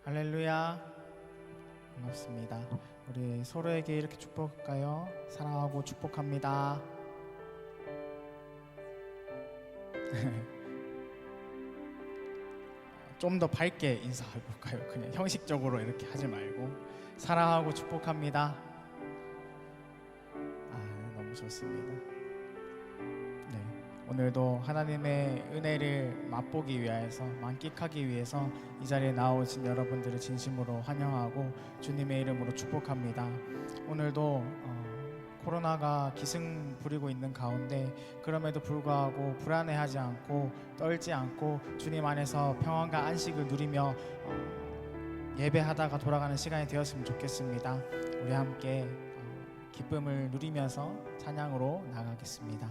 할렐루야. 반갑습니다. 우리 서로에게 이렇게 축복할까요? 사랑하고 축복합니다. 좀 더 밝게 인사해볼까요? 그냥 형식적으로 이렇게 하지 말고 사랑하고 축복합니다. 너무 좋습니다. 네, 오늘도 하나님의 은혜를 맛보기 위해서, 만끽하기 위해서 이 자리에 나오신 여러분들을 진심으로 환영하고 주님의 이름으로 축복합니다. 오늘도 코로나가 기승 부리고 있는 가운데 그럼에도 불구하고 불안해하지 않고 떨지 않고 주님 안에서 평안과 안식을 누리며 예배하다가 돌아가는 시간이 되었으면 좋겠습니다. 우리 함께 기쁨을 누리면서 찬양으로 나가겠습니다.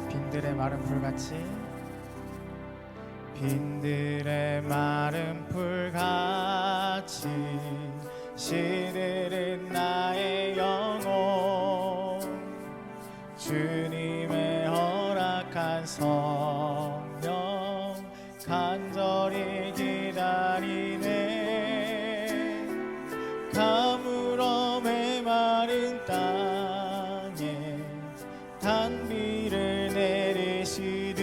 빈들의 마른 풀같이 빈들의 마른 풀같이 시들은 나의 영혼 주님의 허락한 성령 간절히 기다리네 가물어 메마른 땅에 단비를 내리시듯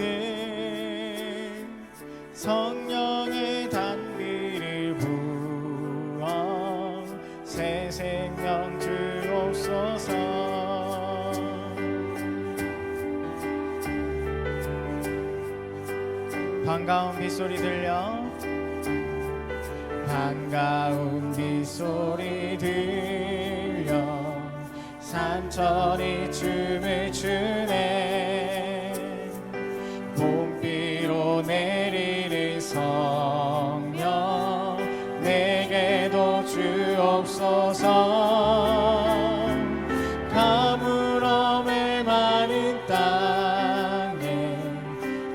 성령의 단비를 부어 새 생명 주옵소서. 반가운 빗소리 들려 반가운 빗소리 들려 산천이 춤을 추네 봄비로 내리는 성령 내게도 주옵소서. 가물어 메마른 땅에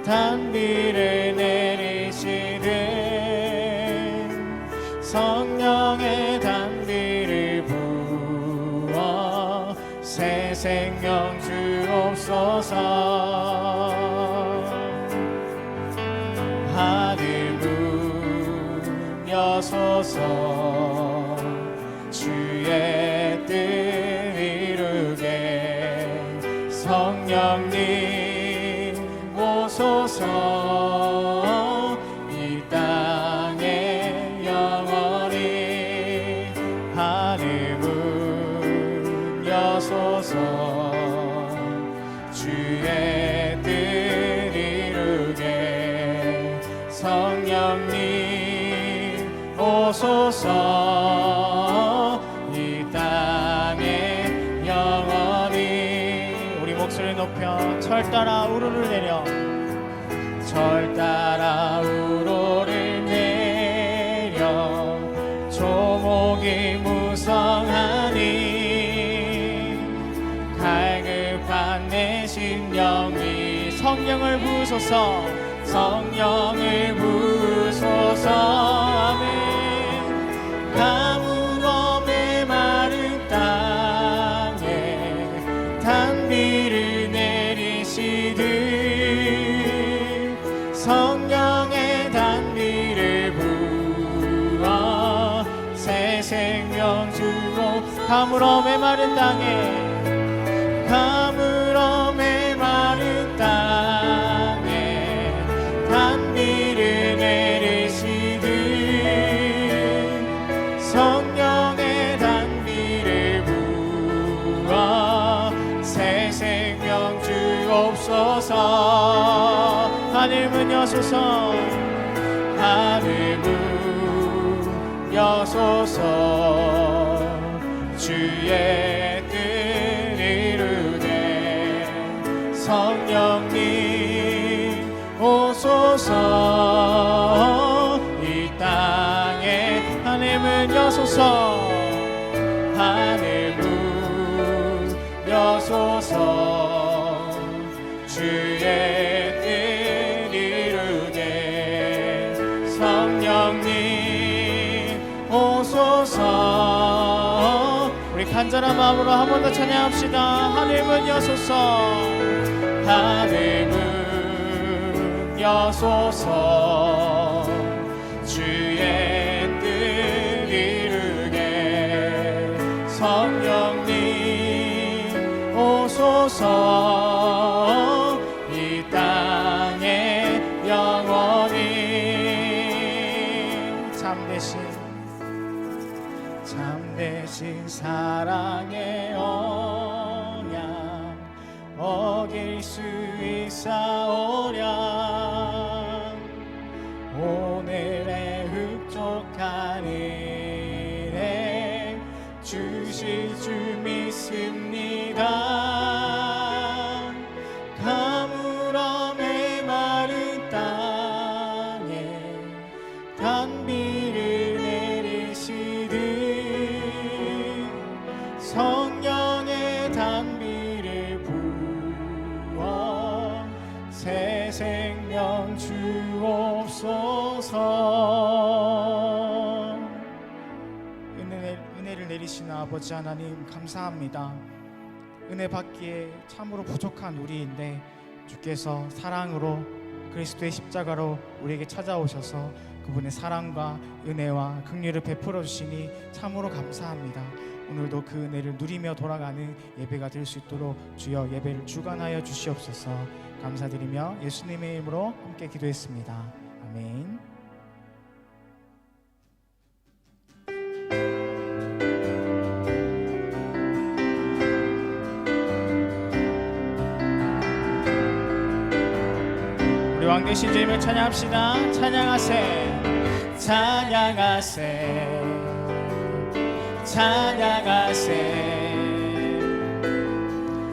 단비를 내리시듯 성령의 단비를 부어 새 생명 주옵소서. 하늘 문 여소서 주의 뜻 이루게 성령님 오소서. 이 땅에 영원히 하늘 문 여소서 주의 뜻 이루게 성령님 오소서. 이 땅에 영원히 우리 목소리 높여 철 따라 우르르 내려 철 따라 우로를 내려 조목이 무성하니 갈급한 내 심령이 성령을 부으소서. 성령을 부으소서. 아멘. 가물어 메마른 땅에 단비를 내리시듯 성령의 단비를 부어 새 생명 주고 가물어 메마른 땅에 가물어 메마른 땅에 단비를 내리시듯 성령의 단비를 부어 새 생명 주옵소서. 하늘 문 여소서 하늘 문 여소서 주의 뜻 이루게 성령님 오소서. 이 땅에 하늘 문 여소서 하늘 문 여소서 주의 뜻 이루게 간절한 마음으로 한 번 더 찬양합시다. 하늘문 여소서, 하늘문 여소서, 주의 뜻 이루게 성령님 오소서. 이 땅에 영원히 참되신 사랑의 언약 어길 수 있사오랴. 오늘의 흡족한 은혜 주실 줄 믿습니다. 가물어 메마른 땅에 단비를 내리시듯 성령의 단비를 부어 새 생명 주옵소서. 은혜를 내리시는 아버지 하나님 감사합니다. 은혜 받기에 참으로 부족한 우리인데 주께서 사랑으로 그리스도의 십자가로 우리에게 찾아오셔서 그분의 사랑과 은혜와 긍휼을 베풀어 주시니 참으로 감사합니다. 오늘도 그 은혜를 누리며 돌아가는 예배가 될 수 있도록 주여 예배를 주관하여 주시옵소서. 감사드리며 예수님의 이름으로 함께 기도했습니다. 아멘. 우리 왕 되신 주님을 찬양합시다. 찬양하세, 찬양하세, 찬양하세.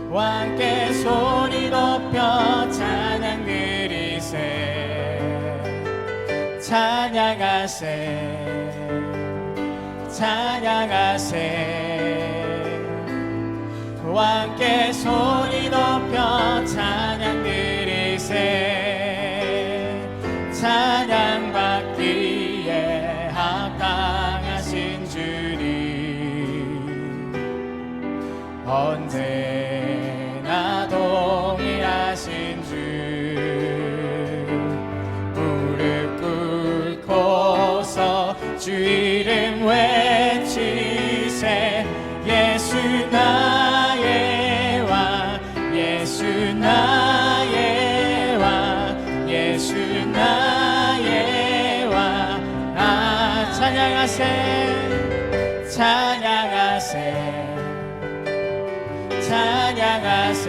왕께 소리 높여 찬양 드리세. 찬양하세, 찬양하세. 왕께 소리 높여 찬양 드리세. 찬양받기에 합당하신 주님, 언제나 동일하신 주. 무릎 꿇고서 주 이름 외치세. 예수 나의 왕, 예수 나의 왕, 예수 나의 왕. 아, 찬양하세, 찬양하세, 찬양하세.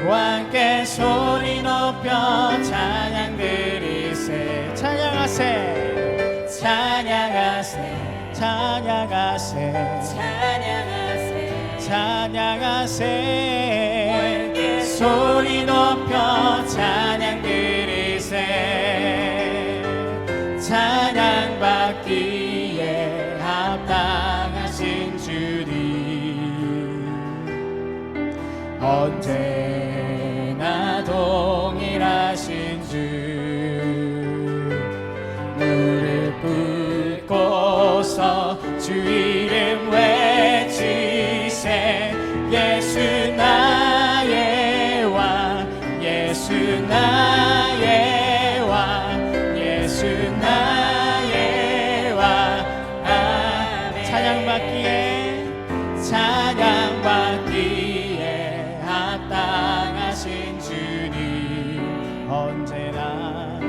왕께 소리 높여 찬양 드리세. 찬양하세, 찬양하세, 찬양하세, 찬양하세, 찬양하세. 왕께 소리 높여 찬양 드리세. 찬양받기에 합당하신 주님, 언제나 동일하신 주. 무릎 꿇고서 주 이름 외치세. 예수 나의 왕, 예수 나의 왕, 예수 나의 왕. 아멘. 찬양받기에, 찬양받기에 합당하신 주님, 언제나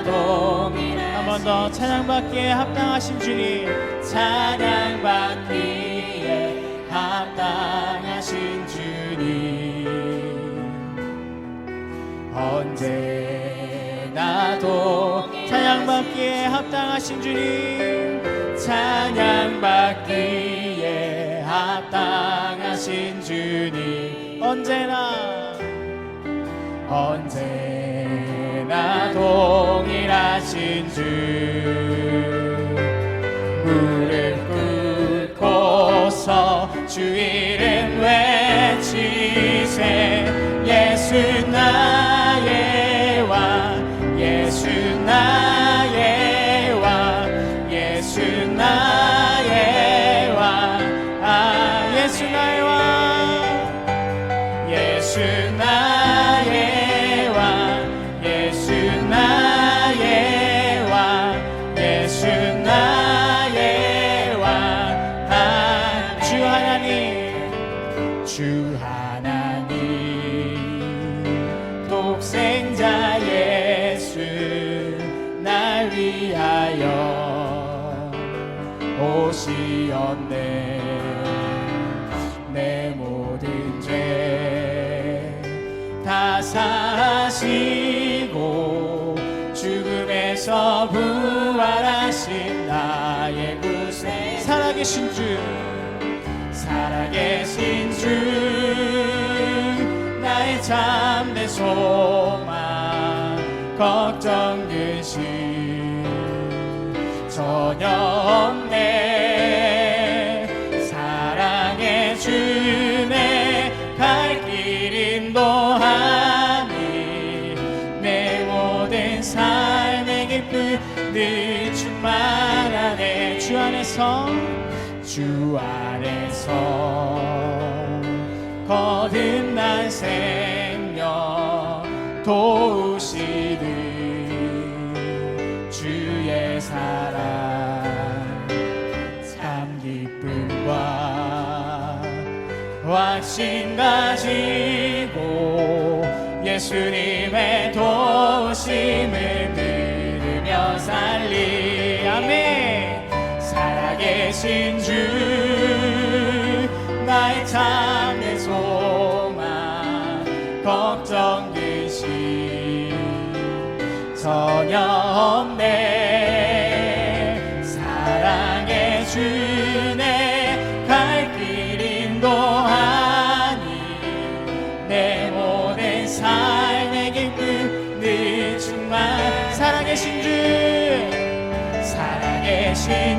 동일하신. 한 번 더 찬양받기에 합당하신 주님, 찬양받기에 합당하신 주님, 언제나 찬양받기에 합당하신 주님, 찬양받기에 합당하신 주님, 언제나 동일하신 주. 무릎 꿇고서 주 이름 외치세. 예수 나의 왕, 예수 나의 왕, 예수 예수 나의 왕 예수 나의 왕 예수 나의 왕 예수 나의 왕 주 하나님 주 하나님 독생자 예수 날 위하여 오시었네 내 모든 죄 다 사하시고 죽음에서 부활하신 나의 구세 살아계신 주 살아계신 주 나의 참된 소망 걱정 근심 전혀 없네 사랑의 주네 갈 길 인도하니 내 모든 삶의 기쁨 늘 충만하네 주 안에서 거듭난 생명 도우시는 주의 사랑 참 기쁨과 확신 가지고 예수님의 도우심을 들으며 살리 아멘 살아계신 주 나의 참된 소망 걱정 근심 전혀 없네 사랑의 주네 갈 길 인도하니 내 모든 삶의 기쁨 늘 충만 살아계신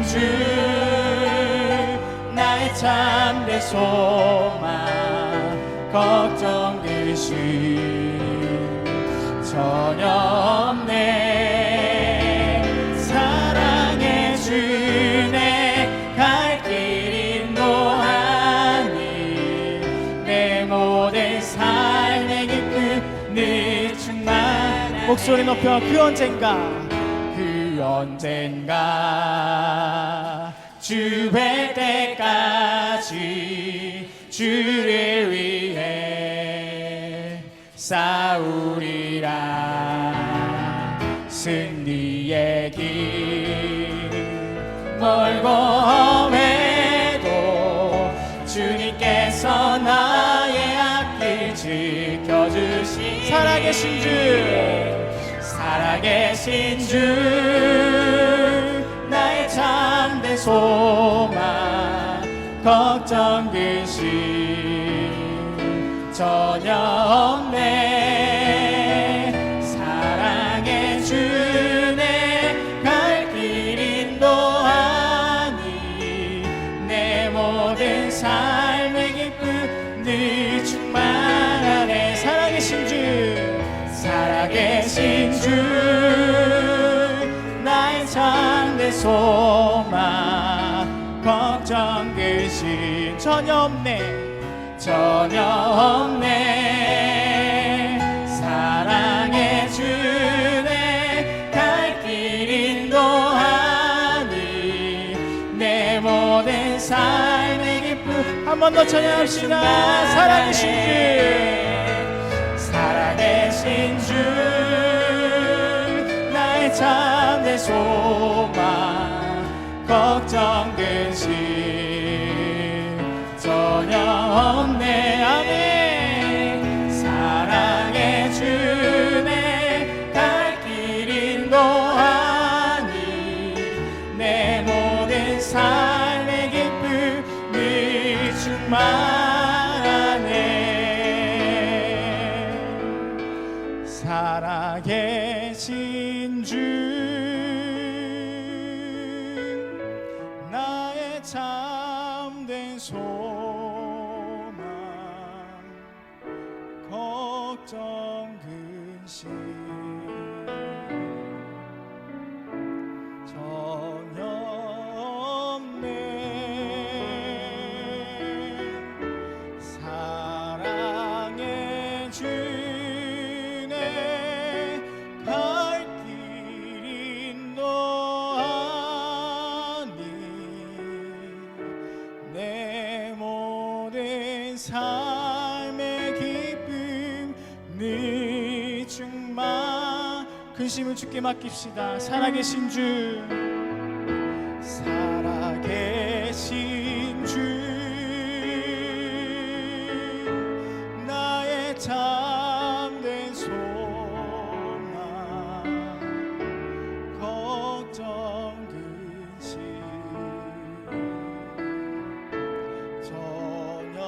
주 나의 참된 소망 걱정 근심 전혀 없네 사랑의 주네 갈 길 인도하니 내 모든 삶의 기쁨 늘 충만 목소리 높여 그 언젠가 주 뵐 때까지 주를 위해 싸우리라 승리의 길 멀고 험해도 주님께서 나의 앞길 지켜주시 살아계신 주 나의 참된 소망 걱정 근심 전혀 없네 사랑의 주네 갈 길 인도하니 내 모든 삶의 기쁨 늘 충만하네 살아계신 주 나의 참된 소망 걱정 근심 전혀 없네 사랑의 주네 갈 길 인도하니 내 모든 삶의 기쁨 한 번 더 찬양합시다 살아계신 주 나의 참된 소망 걱정 근심 전혀 없네 아멘 사랑의 주네 갈 길 인도하니 내 모든 삶의 기쁨 늘 충만하네 살아계신 주 나의 참된 소망 걱정 근심 전혀 없네 삶의 기쁨 늘 충만. 근심을 주께 맡깁시다. 살아계신 주, 살아계신 주, 나의 참된 소망, 걱정 근심 전혀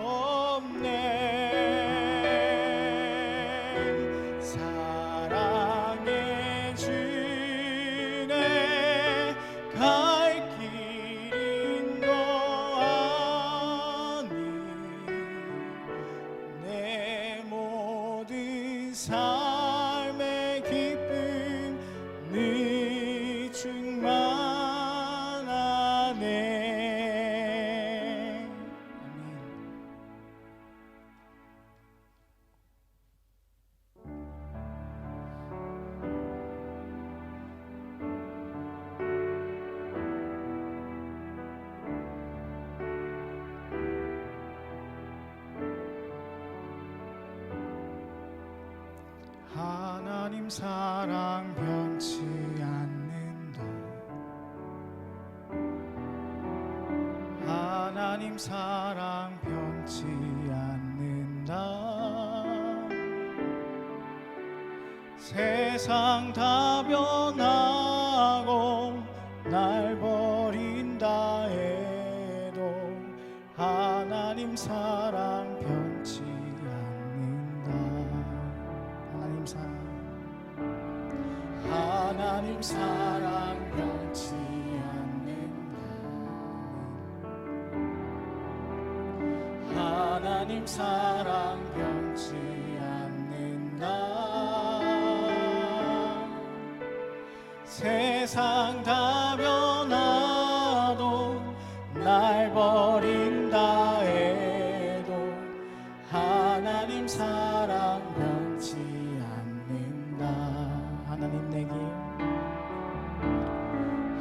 없네. 사랑의 주네 갈 길인 거 아니. 내 모든 삶의 기쁨 늘 충만하네. 아멘. 하나님 사랑 변치 않는다. 하나님 사랑 변치 않는다. 세상 다 변하고 날 버린다 해도 하나님 사랑 변치 않는다. 하나님 사랑, 하나님 사랑 변치 않는다. 하나님 사랑 변치 않는다. 세상 다 변화도 날 버린다 해도 하나님 사랑 변치 않는다. 하나님 내 길,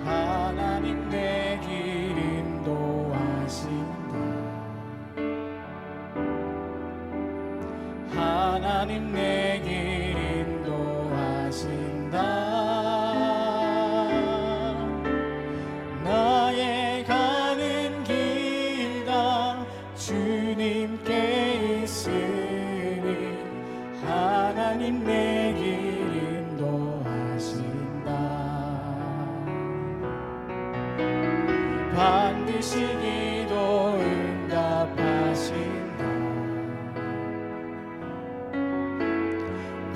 하나님 내 길 인도하신다. 하나님 내 길 인도하신다. 나의 가는 길 다 주님께 있으니 하나님 내 길 인도하신다. 반드시 기도 응답하신다.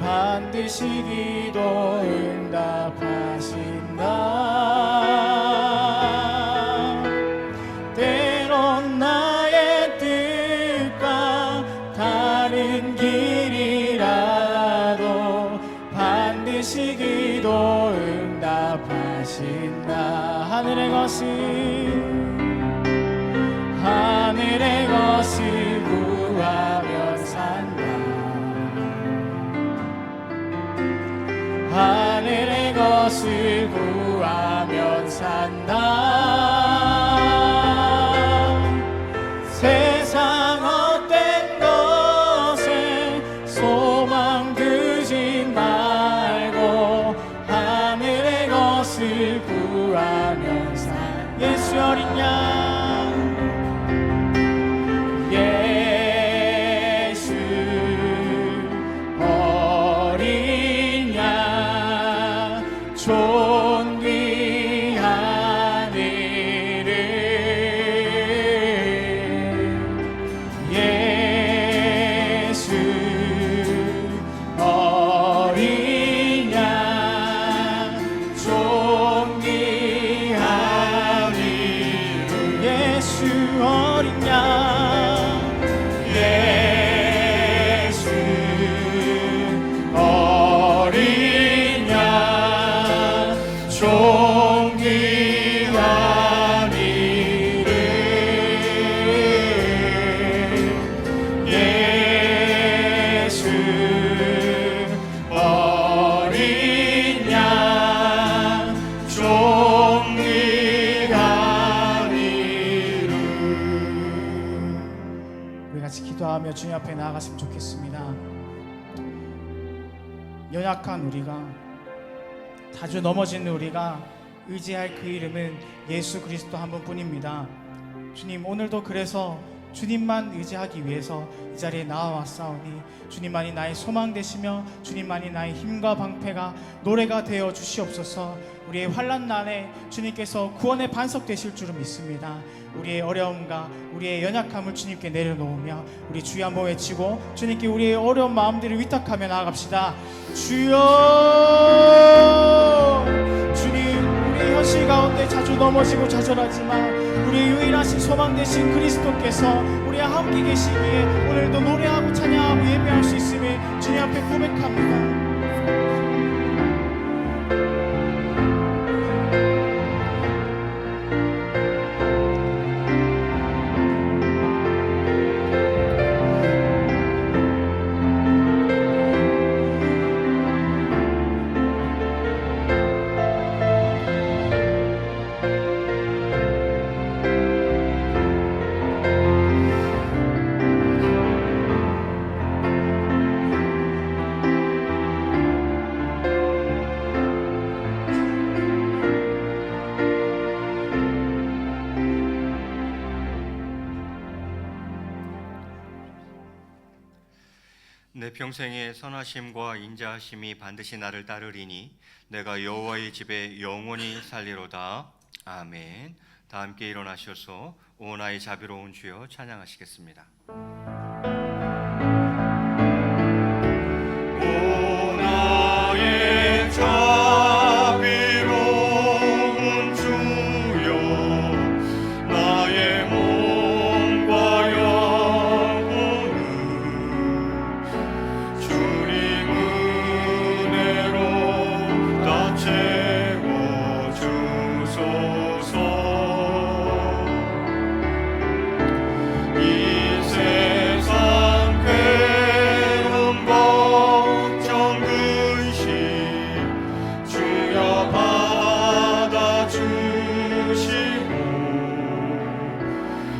반드시 기도 응답하신다. 때론 나의 뜻과 다른 길이라도 반드시 기도 응답하신다. 하늘의 것을 구하면 산다. 하늘의 것을 구하면 산다. 세상 헛된 것에 소망 두지 말고 하늘의 것을 구하면 산다. 예수 어린 양, 존귀한 이름 예수 어린 양, 존귀한 이름 예수 어린 양, 예수 어린 양, 존귀한 이름 예수 어린 양, 존귀한 이름. 같이 기도하며 주님 앞에 나아갔으면 좋겠습니다. 연약한 우리가, 자주 넘어지는 우리가 의지할 그 이름은 예수 그리스도 한 분뿐입니다. 주님, 오늘도 그래서 주님만 의지하기 위해서 이 자리에 나와왔사오니 주님만이 나의 소망 되시며 주님만이 나의 힘과 방패가 노래가 되어 주시옵소서. 우리의 환난 날에 주님께서 구원의 반석 되실 줄을 믿습니다. 우리의 어려움과 우리의 연약함을 주님께 내려놓으며 우리 주여 한번 외치고 주님께 우리의 어려운 마음들을 위탁하며 나아갑시다. 주여! 주님, 우리의 현실 가운데 자주 넘어지고 좌절하지만 우리의 유일하신 소망 되신 그리스도께서 우리와 함께 계시기에 오늘도 노래하고 찬양하고 예배할 수 있음을 주님 앞에 고백합니다. 내 평생의 선하심과 인자하심이 반드시 나를 따르리니 내가 여호와의 집에 영원히 살리로다. 아멘. 다 함께 일어나셔서 오 나의 자비로운 주여 찬양하시겠습니다. 오 나의 자비로운 주여, 나의 몸과 영혼을 주님 은혜로 다 채워주소서. 이 세상 괴로움 걱정 근심 주여 받아주시고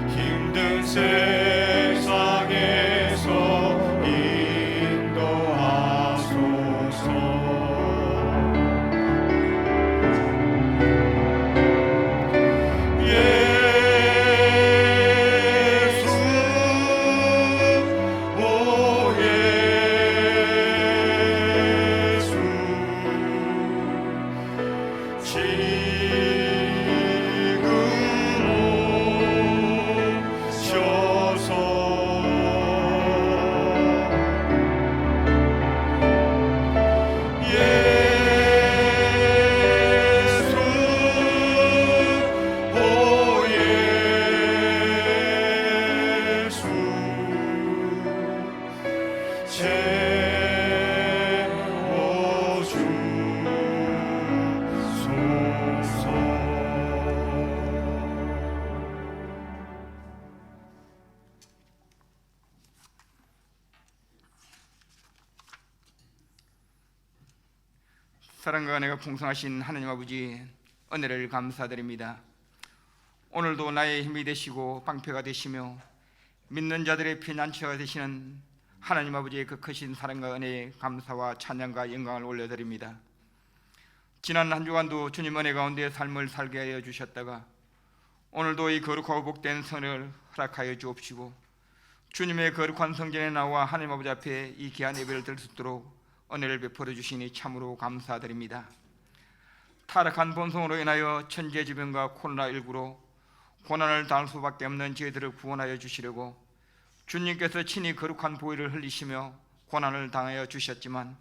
힘든 세상에서 인도하소서. 사랑과 은혜가 풍성하신 하나님 아버지, 은혜를 감사드립니다. 오늘도 나의 힘이 되시고 방패가 되시며 믿는 자들의 피난처가 되시는 하나님 아버지의 그 크신 사랑과 은혜에 감사와 찬양과 영광을 올려드립니다. 지난 한 주간도 주님 은혜 가운데 삶을 살게 하여 주셨다가 오늘도 이 거룩하고 복된 선을 허락하여 주옵시고 주님의 거룩한 성전에 나와 하나님 아버지 앞에 이 귀한 예배를 드릴 수 있도록 은혜를 베풀어 주시니 참으로 감사드립니다. 타락한 본성으로 인하여 천재지변과 코로나19로 고난을 당할 수밖에 없는 저희들을 구원하여 주시려고 주님께서 친히 거룩한 보혈을 흘리시며 고난을 당하여 주셨지만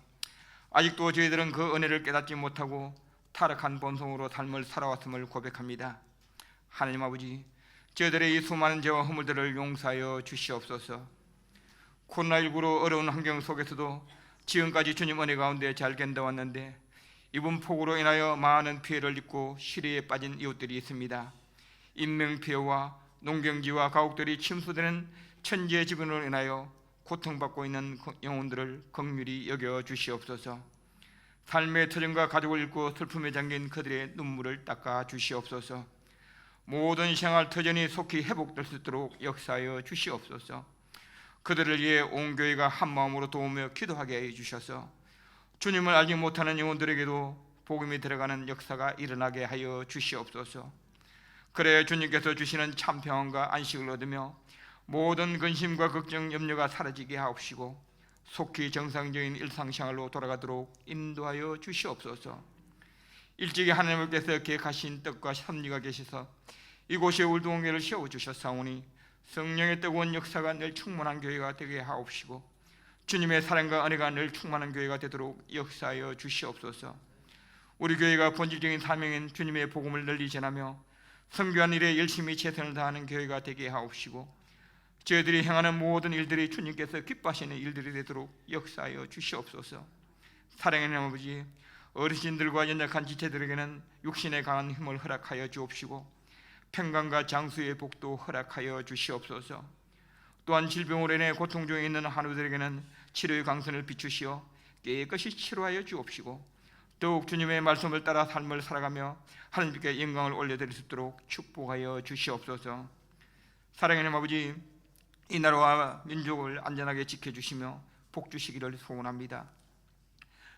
아직도 저희들은 그 은혜를 깨닫지 못하고 타락한 본성으로 삶을 살아왔음을 고백합니다. 하나님 아버지, 저희들의 이 수많은 죄와 허물들을 용서하여 주시옵소서. 코로나19로 어려운 환경 속에서도 지금까지 주님 은혜 가운데 잘 견뎌왔는데 이번 폭우로 인하여 많은 피해를 입고 시리에 빠진 이웃들이 있습니다. 인명피해와 농경지와 가옥들이 침수되는 천재지변으로 인하여 고통받고 있는 영혼들을 긍휼히 여겨 주시옵소서. 삶의 터전과 가족을 잃고 슬픔에 잠긴 그들의 눈물을 닦아 주시옵소서. 모든 생활 터전이 속히 회복될 수 있도록 역사하여 주시옵소서. 그들을 위해 온 교회가 한 마음으로 도우며 기도하게 해주셔서 주님을 알지 못하는 영혼들에게도 복음이 들어가는 역사가 일어나게 하여 주시옵소서. 그래야 주님께서 주시는 참 평안과 안식을 얻으며 모든 근심과 걱정, 염려가 사라지게 하옵시고 속히 정상적인 일상생활로 돌아가도록 인도하여 주시옵소서. 일찍이 하나님께서 계획하신 뜻과 섭리가 계셔서 이곳에 울동교회를 세워주셨사오니 성령의 뜨거운 역사가 늘 충만한 교회가 되게 하옵시고 주님의 사랑과 은혜가 늘 충만한 교회가 되도록 역사하여 주시옵소서. 우리 교회가 본질적인 사명인 주님의 복음을 널리 전하며 선교한 일에 열심히 최선을 다하는 교회가 되게 하옵시고 저희들이 행하는 모든 일들이 주님께서 기뻐하시는 일들이 되도록 역사하여 주시옵소서. 사랑하는 아버지, 어르신들과 연약한 지체들에게는 육신의 강한 힘을 허락하여 주옵시고 평강과 장수의 복도 허락하여 주시옵소서. 또한 질병으로 인해 고통 중에 있는 한우들에게는 치료의 강선을 비추시어 깨끗이 치료하여 주옵시고 더욱 주님의 말씀을 따라 삶을 살아가며 하나님께 영광을 올려드릴 수 있도록 축복하여 주시옵소서. 사랑하는 아버지, 이 나라와 민족을 안전하게 지켜주시며 복주시기를 소원합니다.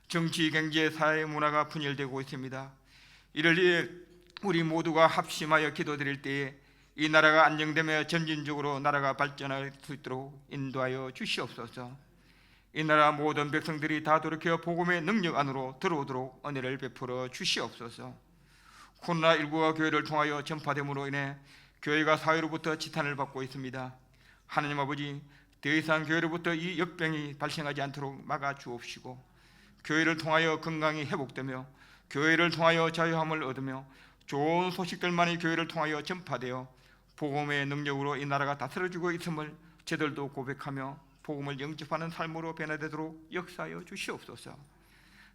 정치, 경제, 사회, 문화가 분열되고 있습니다. 이를 위해 우리 모두가 합심하여 기도드릴 때에 이 나라가 안정되며 점진적으로 나라가 발전할 수 있도록 인도하여 주시옵소서. 이 나라 모든 백성들이 다 돌이켜 복음의 능력 안으로 들어오도록 은혜를 베풀어 주시옵소서. 코로나19가 교회를 통하여 전파됨으로 인해 교회가 사회로부터 지탄을 받고 있습니다. 하나님 아버지, 더 이상 교회로부터 이 역병이 발생하지 않도록 막아 주옵시고 교회를 통하여 건강이 회복되며 교회를 통하여 자유함을 얻으며 좋은 소식들만이 교회를 통하여 전파되어 복음의 능력으로 이 나라가 다스려지고 있음을 저들도 고백하며 복음을 영접하는 삶으로 변화되도록 역사하여 주시옵소서.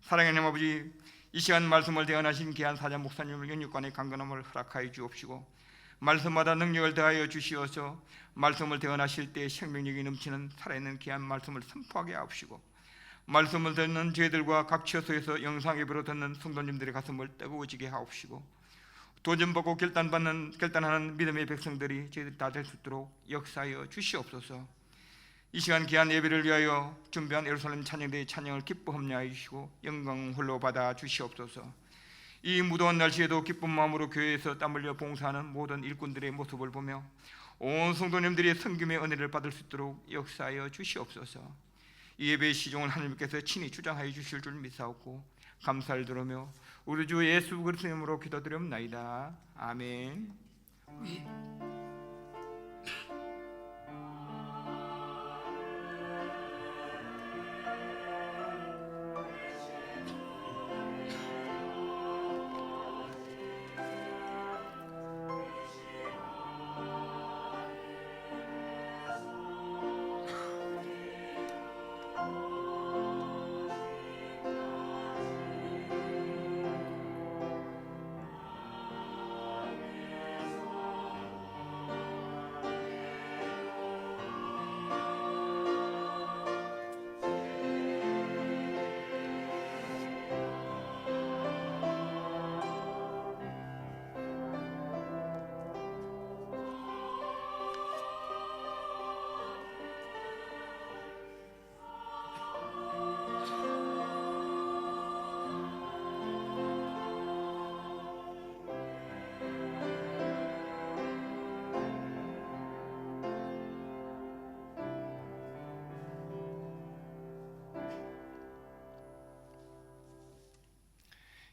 사랑하는 아버지, 이 시간 말씀을 대언하신 귀한 사자 목사님을 영육간의 강건함을 허락하여 주옵시고 말씀마다 능력을 더하여 주시어서 말씀을 대언하실 때 생명력이 넘치는 살아있는 귀한 말씀을 선포하게 하옵시고 말씀을 듣는 저희들과 각 처소에서 영상 예배로 듣는 성도님들의 가슴을 뜨거워지게 하옵시고 도전받고 결단하는 믿음의 백성들이 저희들 다 될 수 있도록 역사하여 주시옵소서. 이 시간 귀한 예배를 위하여 준비한 예루살렘 찬양대의 찬양을 기뻐 합리하여 주시고 영광 홀로 받아 주시옵소서. 이 무더운 날씨에도 기쁜 마음으로 교회에서 땀 흘려 봉사하는 모든 일꾼들의 모습을 보며 온 성도님들이 섬김의 은혜를 받을 수 있도록 역사하여 주시옵소서. 이 예배의 시종을 하나님께서 친히 주장하여 주실 줄 믿사옵고 감사를 들으며 우리 주 예수 그리스도의 이름으로 기도드리옵나이다. 아멘.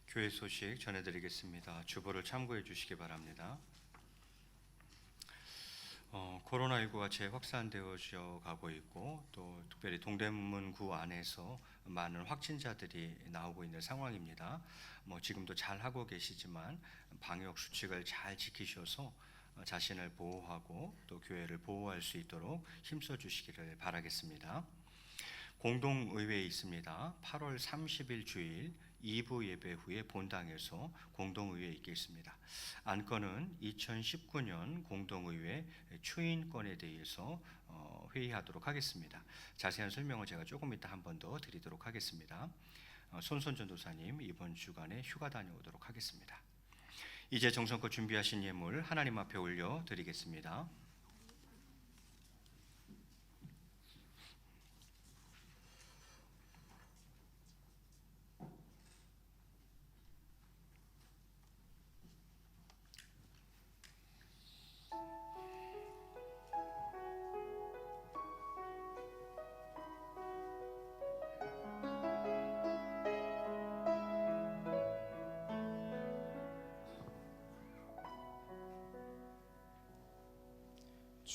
교회 소식 전해드리겠습니다. 주보를 참고해 주시기 바랍니다. 코로나19가 재확산되어져 가고 있고 또 특별히 동대문구 안에서 많은 확진자들이 나오고 있는 상황입니다. 지금도 잘 하고 계시지만 방역 수칙을 잘 지키셔서 자신을 보호하고 또 교회를 보호할 수 있도록 힘써 주시기를 바라겠습니다. 공동의회에 있습니다. 8월 30일 주일 2부 예배 후에 본당에서 공동의회에 있겠습니다. 안건은 2019년 공동의회 추인권에 대해서 회의하도록 하겠습니다. 자세한 설명을 제가 조금 이따 한 번 더 드리도록 하겠습니다. 손선 전도사님 이번 주간에 휴가 다녀오도록 하겠습니다. 이제 정성껏 준비하신 예물 하나님 앞에 올려 드리겠습니다.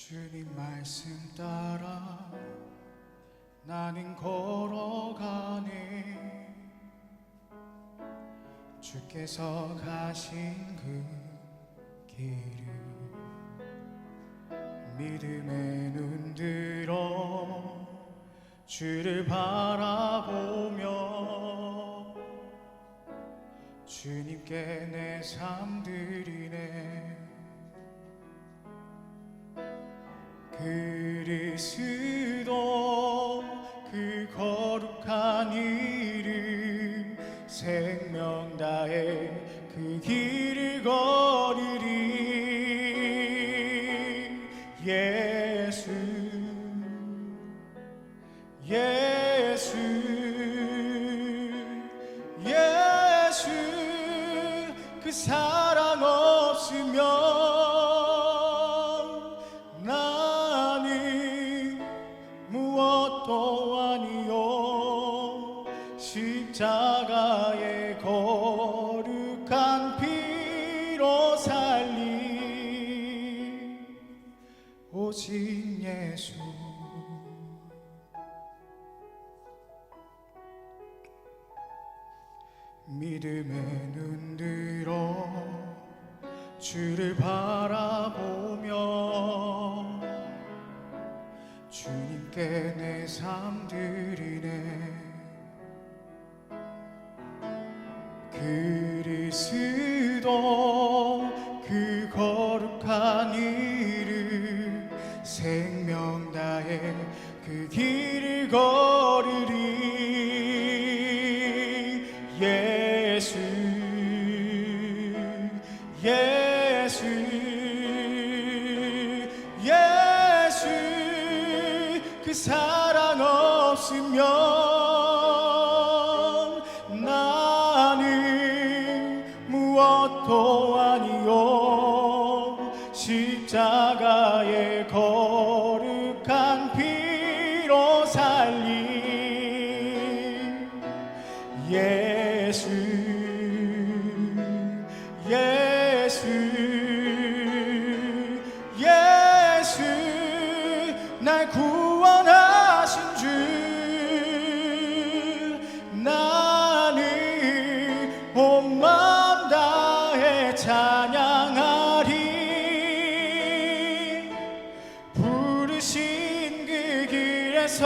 주님 말씀 따라 나는 걸어가네. 주께서 가신 그 길을 믿음의 눈 들어 주를 바라보며 주님께 내 삶 드리네. 그리스도 그 거룩한 이름 생명 다해 그 길을 걸으리. 예수 예수 예수 그 사랑 없으면 나는 무엇도 아니요. 십자가의 거룩한 피로 살린 오직 예수. 믿음의 눈 들어 주를 바라보며 주님께 내 삶 드리네. 그리스도 그 거룩한 이름 생명 다해 그 길을 걸으리. 예수 예수 예수 그 사랑 없으면 나는 무엇도 아니요. 십자가의 거룩한 피로 살린 예수 예수 예수 날 구원하신 주 나는 온 마음 다해 찬양하리. 부르신 그 길에서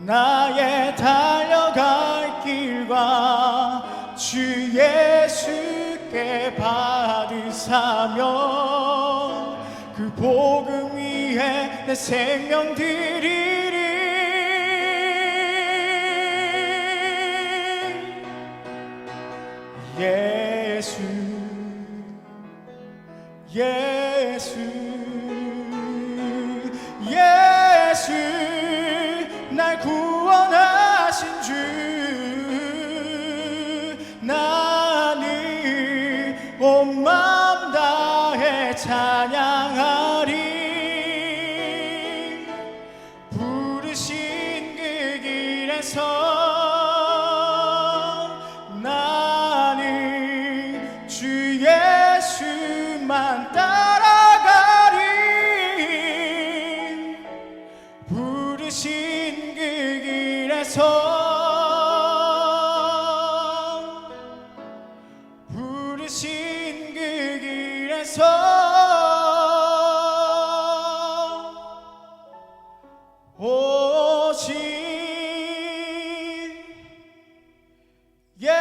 나의 달려갈 길과 주 예수께 받으사며 그 복음 위에 내 생명 드리리. 예수 예수 예수 날 구원하신 주 나는 온 마음 다해 찬양하리. 부르신 그 길에서 나는 주 예수만 따라가리. 부르신 그 길에서 부르신 그 길에서 오직 예수.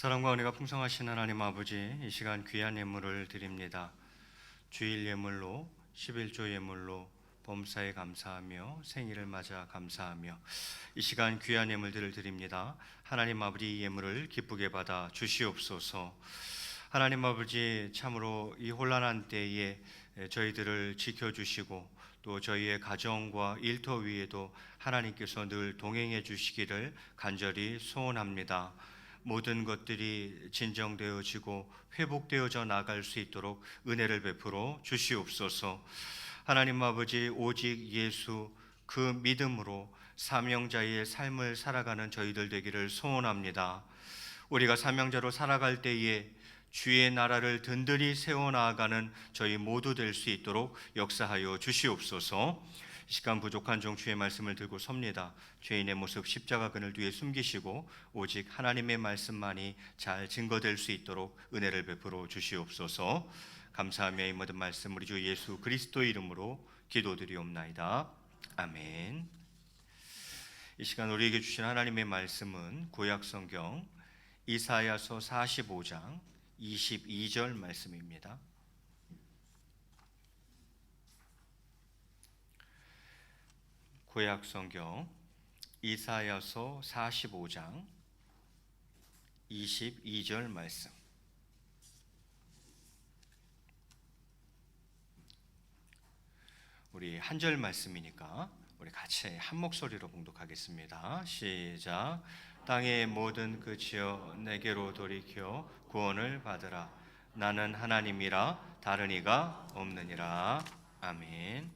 사랑과 은혜가 풍성하신 하나님 아버지, 이 시간 귀한 예물을 드립니다. 주일 예물로, 11조 예물로 범사에 감사하며 생일을 맞아 감사하며 이 시간 귀한 예물들을 드립니다. 하나님 아버지, 이 예물을 기쁘게 받아 주시옵소서. 하나님 아버지, 참으로 이 혼란한 때에 저희들을 지켜주시고 또 저희의 가정과 일터 위에도 하나님께서 늘 동행해 주시기를 간절히 소원합니다. 모든 것들이 진정되어지고 회복되어져 나갈 수 있도록 은혜를 베풀어 주시옵소서. 하나님 아버지, 오직 예수 그 믿음으로 사명자의 삶을 살아가는 저희들 되기를 소원합니다. 우리가 사명자로 살아갈 때에 주의 나라를 든든히 세워나가는 저희 모두 될 수 있도록 역사하여 주시옵소서. 이 시간 부족한 종 주의 말씀을 들고 섭니다. 죄인의 모습 십자가 그늘 뒤에 숨기시고 오직 하나님의 말씀만이 잘 증거될 수 있도록 은혜를 베풀어 주시옵소서. 감사하며 이 모든 말씀 우리 주 예수 그리스도의 이름으로 기도드리옵나이다. 아멘. 이 시간 우리에게 주신 하나님의 말씀은 구약성경 이사야서 45장 22절 말씀입니다. 구약성경 이사야서 45장 22절 말씀. 우리 한 절 말씀이니까 우리 같이 한 목소리로 봉독하겠습니다. 시작. 땅의 모든 끝이여 내게로 돌이켜 구원을 받으라. 나는 하나님이라 다른 이가 없느니라. 아멘.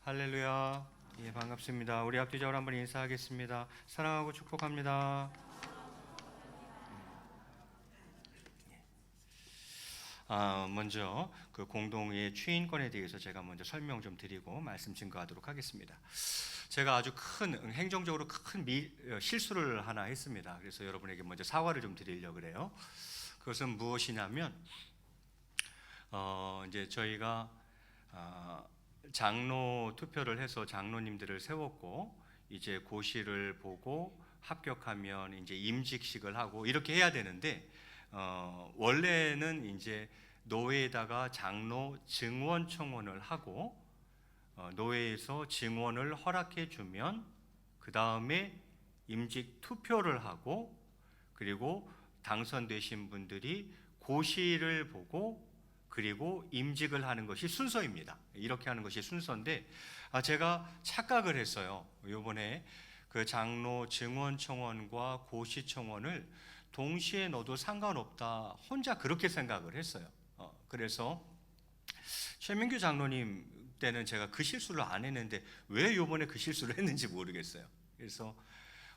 할렐루야. 예, 반갑습니다. 우리 앞뒤적으로 한번 인사하겠습니다. 사랑하고 축복합니다. 먼저 그 공동의 추인권에 대해서 제가 먼저 설명 좀 드리고 말씀 증거하도록 하겠습니다. 제가 아주 큰 행정적으로 큰 실수를 하나 했습니다. 그래서 여러분에게 먼저 사과를 좀 드리려고 그래요. 그것은 무엇이냐면 이제 저희가 장로 투표를 해서 장로님들을 세웠고 이제 고시를 보고 합격하면 이제 임직식을 하고 이렇게 해야 되는데 원래는 이제 노회에다가 장로 증원 청원을 하고 노회에서 증원을 허락해 주면 그 다음에 임직 투표를 하고 그리고 당선되신 분들이 고시를 보고 그리고 임직을 하는 것이 순서입니다. 이렇게 하는 것이 순서인데 제가 착각을 했어요. 이번에 그 장로 증원 청원과 고시 청원을 동시에 넣어도 상관없다 혼자 그렇게 생각을 했어요. 그래서 최민규 장로님 때는 제가 그 실수를 안 했는데 왜 이번에 그 실수를 했는지 모르겠어요. 그래서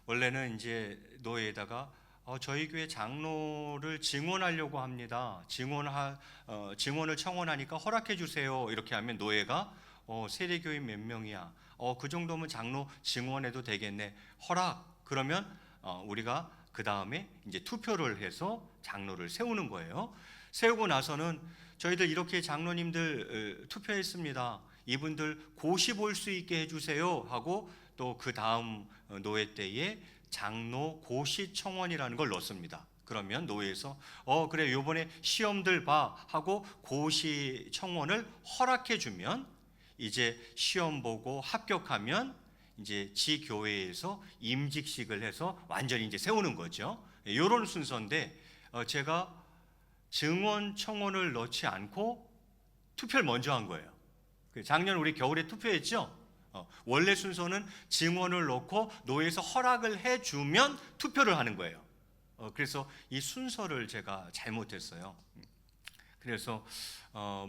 원래는 이제 노예에다가 저희 교회 장로를 증원하려고 합니다. 증원을 청원하니까 허락해 주세요. 이렇게 하면 노예가 세례교인 몇 명이야. 그 정도면 장로 증원해도 되겠네. 허락. 그러면 우리가 그 다음에 이제 투표를 해서 장로를 세우는 거예요. 세우고 나서는 저희들 이렇게 장로님들 투표했습니다. 이분들 고시 볼 수 있게 해주세요 하고 또 그 다음 노회 때에 장로 고시 청원이라는 걸 넣습니다. 그러면 노회에서 그래 요번에 시험들 봐 하고 고시 청원을 허락해 주면 이제 시험 보고 합격하면 이제 지 교회에서 임직식을 해서 완전히 이제 세우는 거죠. 이런 순서인데 제가 증원 청원을 넣지 않고 투표를 먼저 한 거예요. 작년 우리 겨울에 투표했죠. 원래 순서는 증원을 넣고 노회에서 허락을 해주면 투표를 하는 거예요. 그래서 이 순서를 제가 잘못했어요. 그래서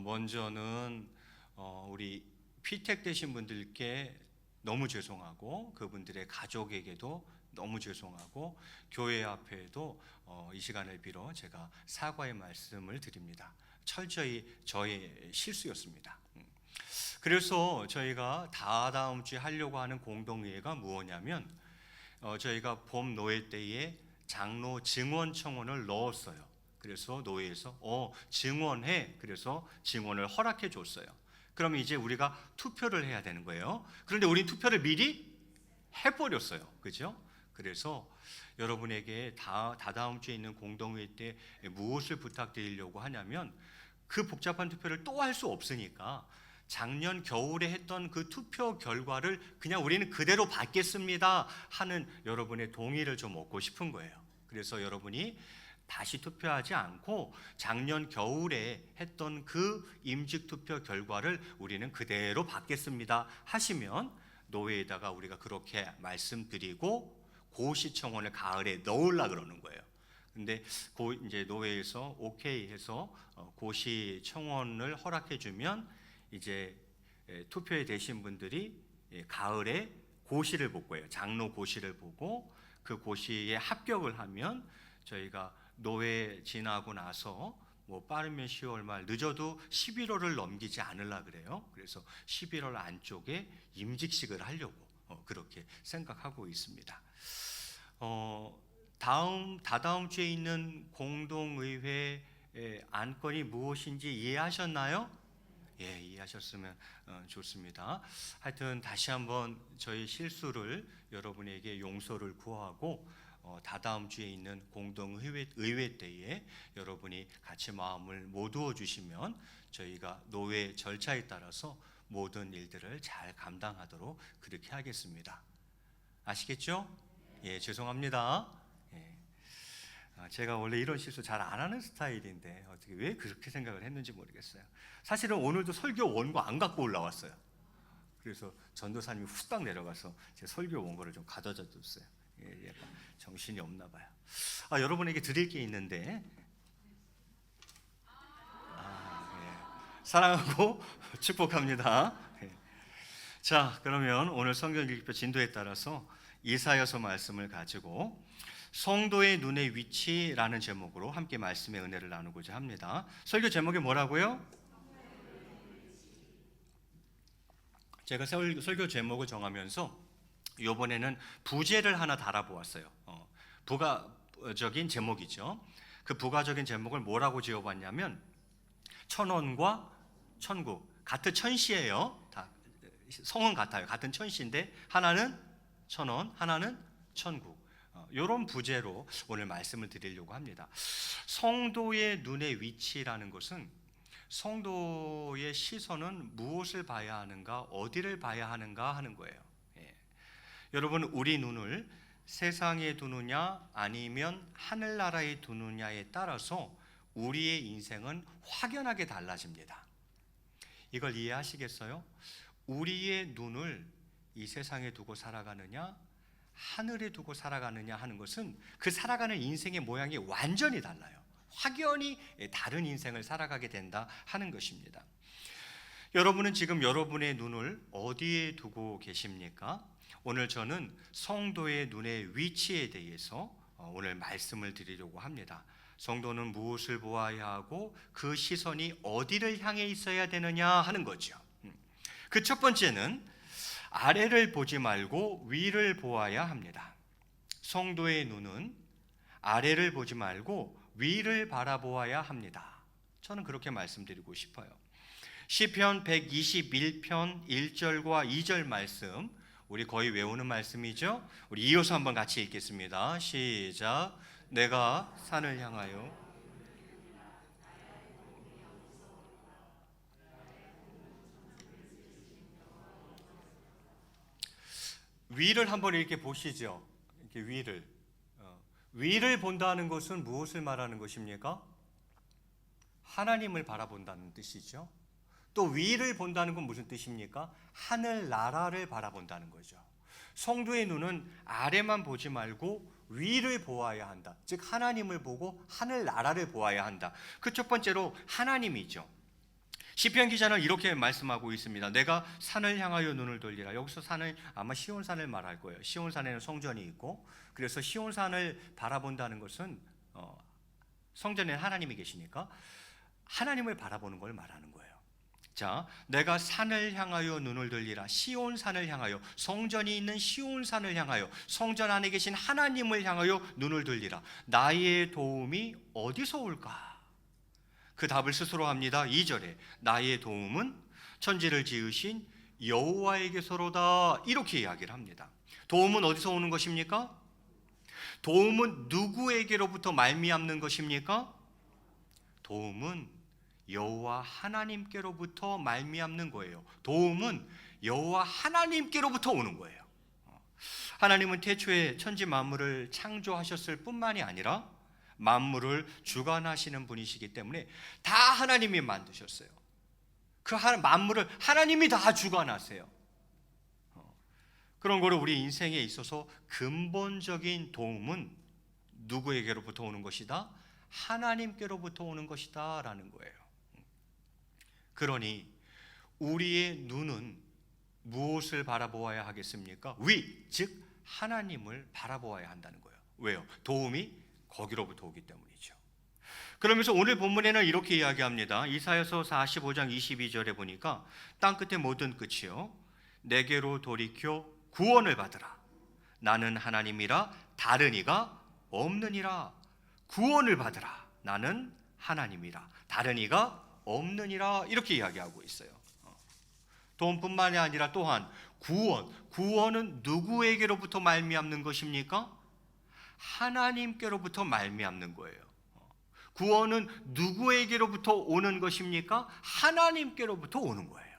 먼저는 우리 피택 되신 분들께 너무 죄송하고 그분들의 가족에게도 너무 죄송하고 교회 앞에도 이 시간을 빌어 제가 사과의 말씀을 드립니다. 철저히 저의 실수였습니다. 그래서 저희가 다음 주에 하려고 하는 공동회의가 무엇냐면 저희가 봄 노회 때에 장로 증원 청원을 넣었어요. 그래서 노회에서 증원해. 그래서 증원을 허락해 줬어요. 그러면 이제 우리가 투표를 해야 되는 거예요. 그런데 우린 투표를 미리 해버렸어요. 그죠? 그래서 여러분에게 다다음 주에 있는 공동회의 때 무엇을 부탁드리려고 하냐면, 그 복잡한 투표를 또 할 수 없으니까 작년 겨울에 했던 그 투표 결과를 그냥 우리는 그대로 받겠습니다 하는 여러분의 동의를 좀 얻고 싶은 거예요. 그래서 여러분이 다시 투표하지 않고 작년 겨울에 했던 그 임직 투표 결과를 우리는 그대로 받겠습니다 하시면, 노회에다가 우리가 그렇게 말씀드리고 고시청원을 가을에 넣으려 그러는 거예요. 근데 이제 노회에서 오케이 해서 고시청원을 허락해 주면, 이제 투표에 되신 분들이 가을에 고시를 볼 거예요. 장로 고시를 보고 그 고시에 합격을 하면 저희가 노회 지나고 나서 뭐 빠르면 10월 말, 늦어도 11월을 넘기지 않으려 그래요. 그래서 11월 안쪽에 임직식을 하려고 그렇게 생각하고 있습니다. 다다음 주에 있는 공동의회 안건이 무엇인지 이해하셨나요? 예, 이해하셨으면 좋습니다. 하여튼 다시 한번 저희 실수를 여러분에게 용서를 구하고, 다다음 주에 있는 공동의회 때에 여러분이 같이 마음을 모두어 주시면 저희가 노회 절차에 따라서 모든 일들을 잘 감당하도록 그렇게 하겠습니다. 아시겠죠? 예, 죄송합니다. 예. 제가 원래 이런 실수 잘 안 하는 스타일인데 어떻게 왜 그렇게 생각을 했는지 모르겠어요. 사실은 오늘도 설교 원고 안 갖고 올라왔어요. 그래서 전도사님이 후딱 내려가서 제 설교 원고를 좀 가져다 줬어요. 예, 약간 정신이 없나 봐요. 여러분에게 드릴 게 있는데, 예. 사랑하고 축복합니다. 예. 자, 그러면 오늘 성경 읽기표 진도에 따라서 이사야서 말씀을 가지고 성도의 눈의 위치라는 제목으로 함께 말씀의 은혜를 나누고자 합니다. 설교 제목이 뭐라고요? 제가 설교 제목을 정하면서 이번에는 부제를 하나 달아보았어요. 부가적인 제목이죠. 그 부가적인 제목을 뭐라고 지어봤냐면, 천원과 천국. 같은 천시예요. 다 성은 같아요. 같은 천시인데 하나는 천원, 하나는 천국. 이런 부제로 오늘 말씀을 드리려고 합니다. 성도의 눈의 위치라는 것은, 성도의 시선은 무엇을 봐야 하는가, 어디를 봐야 하는가 하는 거예요. 예. 여러분, 우리 눈을 세상에 두느냐 아니면 하늘나라에 두느냐에 따라서 우리의 인생은 확연하게 달라집니다. 이걸 이해하시겠어요? 우리의 눈을 이 세상에 두고 살아가느냐 하늘에 두고 살아가느냐 하는 것은 그 살아가는 인생의 모양이 완전히 달라요. 확연히 다른 인생을 살아가게 된다 하는 것입니다. 여러분은 지금 여러분의 눈을 어디에 두고 계십니까? 오늘 저는 성도의 눈의 위치에 대해서 오늘 말씀을 드리려고 합니다. 성도는 무엇을 보아야 하고 그 시선이 어디를 향해 있어야 되느냐 하는 거죠. 그 첫 번째는 아래를 보지 말고 위를 보아야 합니다. 성도의 눈은 아래를 보지 말고 위를 바라보아야 합니다. 저는 그렇게 말씀드리고 싶어요. 시편 121편 1절과 2절 말씀, 우리 거의 외우는 말씀이죠. 우리 이어서 한번 같이 읽겠습니다. 시작. 내가 산을 향하여 위를 한번 이렇게 보시죠. 이렇게 위를 본다는 것은 무엇을 말하는 것입니까? 하나님을 바라본다는 뜻이죠. 또 위를 본다는 건 무슨 뜻입니까? 하늘 나라를 바라본다는 거죠. 성도의 눈은 아래만 보지 말고 위를 보아야 한다. 즉 하나님을 보고 하늘 나라를 보아야 한다. 그 첫 번째로 하나님이죠. 시편 기자는 이렇게 말씀하고 있습니다. 내가 산을 향하여 눈을 돌리라. 여기서 산을 아마 시온산을 말할 거예요. 시온산에는 성전이 있고, 그래서 시온산을 바라본다는 것은 성전에 하나님이 계시니까 하나님을 바라보는 걸 말하는 거예요. 자, 내가 산을 향하여 눈을 돌리라. 시온산을 향하여, 성전이 있는 시온산을 향하여, 성전 안에 계신 하나님을 향하여 눈을 돌리라. 나의 도움이 어디서 올까? 그 답을 스스로 합니다. 2절에 나의 도움은 천지를 지으신 여호와에게서로다. 이렇게 이야기를 합니다. 도움은 어디서 오는 것입니까? 도움은 누구에게로부터 말미암는 것입니까? 도움은 여호와 하나님께로부터 말미암는 거예요. 도움은 여호와 하나님께로부터 오는 거예요. 하나님은 태초에 천지 만물을 창조하셨을 뿐만이 아니라 만물을 주관하시는 분이시기 때문에 다 하나님이 만드셨어요. 그 만물을 하나님이 다 주관하세요. 그런 거를 우리 인생에 있어서 근본적인 도움은 누구에게로부터 오는 것이다? 하나님께로부터 오는 것이다 라는 거예요. 그러니 우리의 눈은 무엇을 바라보아야 하겠습니까? 위, 즉 하나님을 바라보아야 한다는 거예요. 왜요? 도움이 거기로부터 오기 때문이죠. 그러면서 오늘 본문에는 이렇게 이야기합니다. 이사야서 45장 22절에 보니까 땅끝의 모든 끝이요 내게로 돌이켜 구원을 받으라. 나는 하나님이라 다른 이가 없느니라. 구원을 받으라. 나는 하나님이라 다른 이가 없느니라. 이렇게 이야기하고 있어요. 돈뿐만이 아니라 또한 구원은 누구에게로부터 말미암는 것입니까? 하나님께로부터 말미암는 거예요. 구원은 누구에게로부터 오는 것입니까? 하나님께로부터 오는 거예요.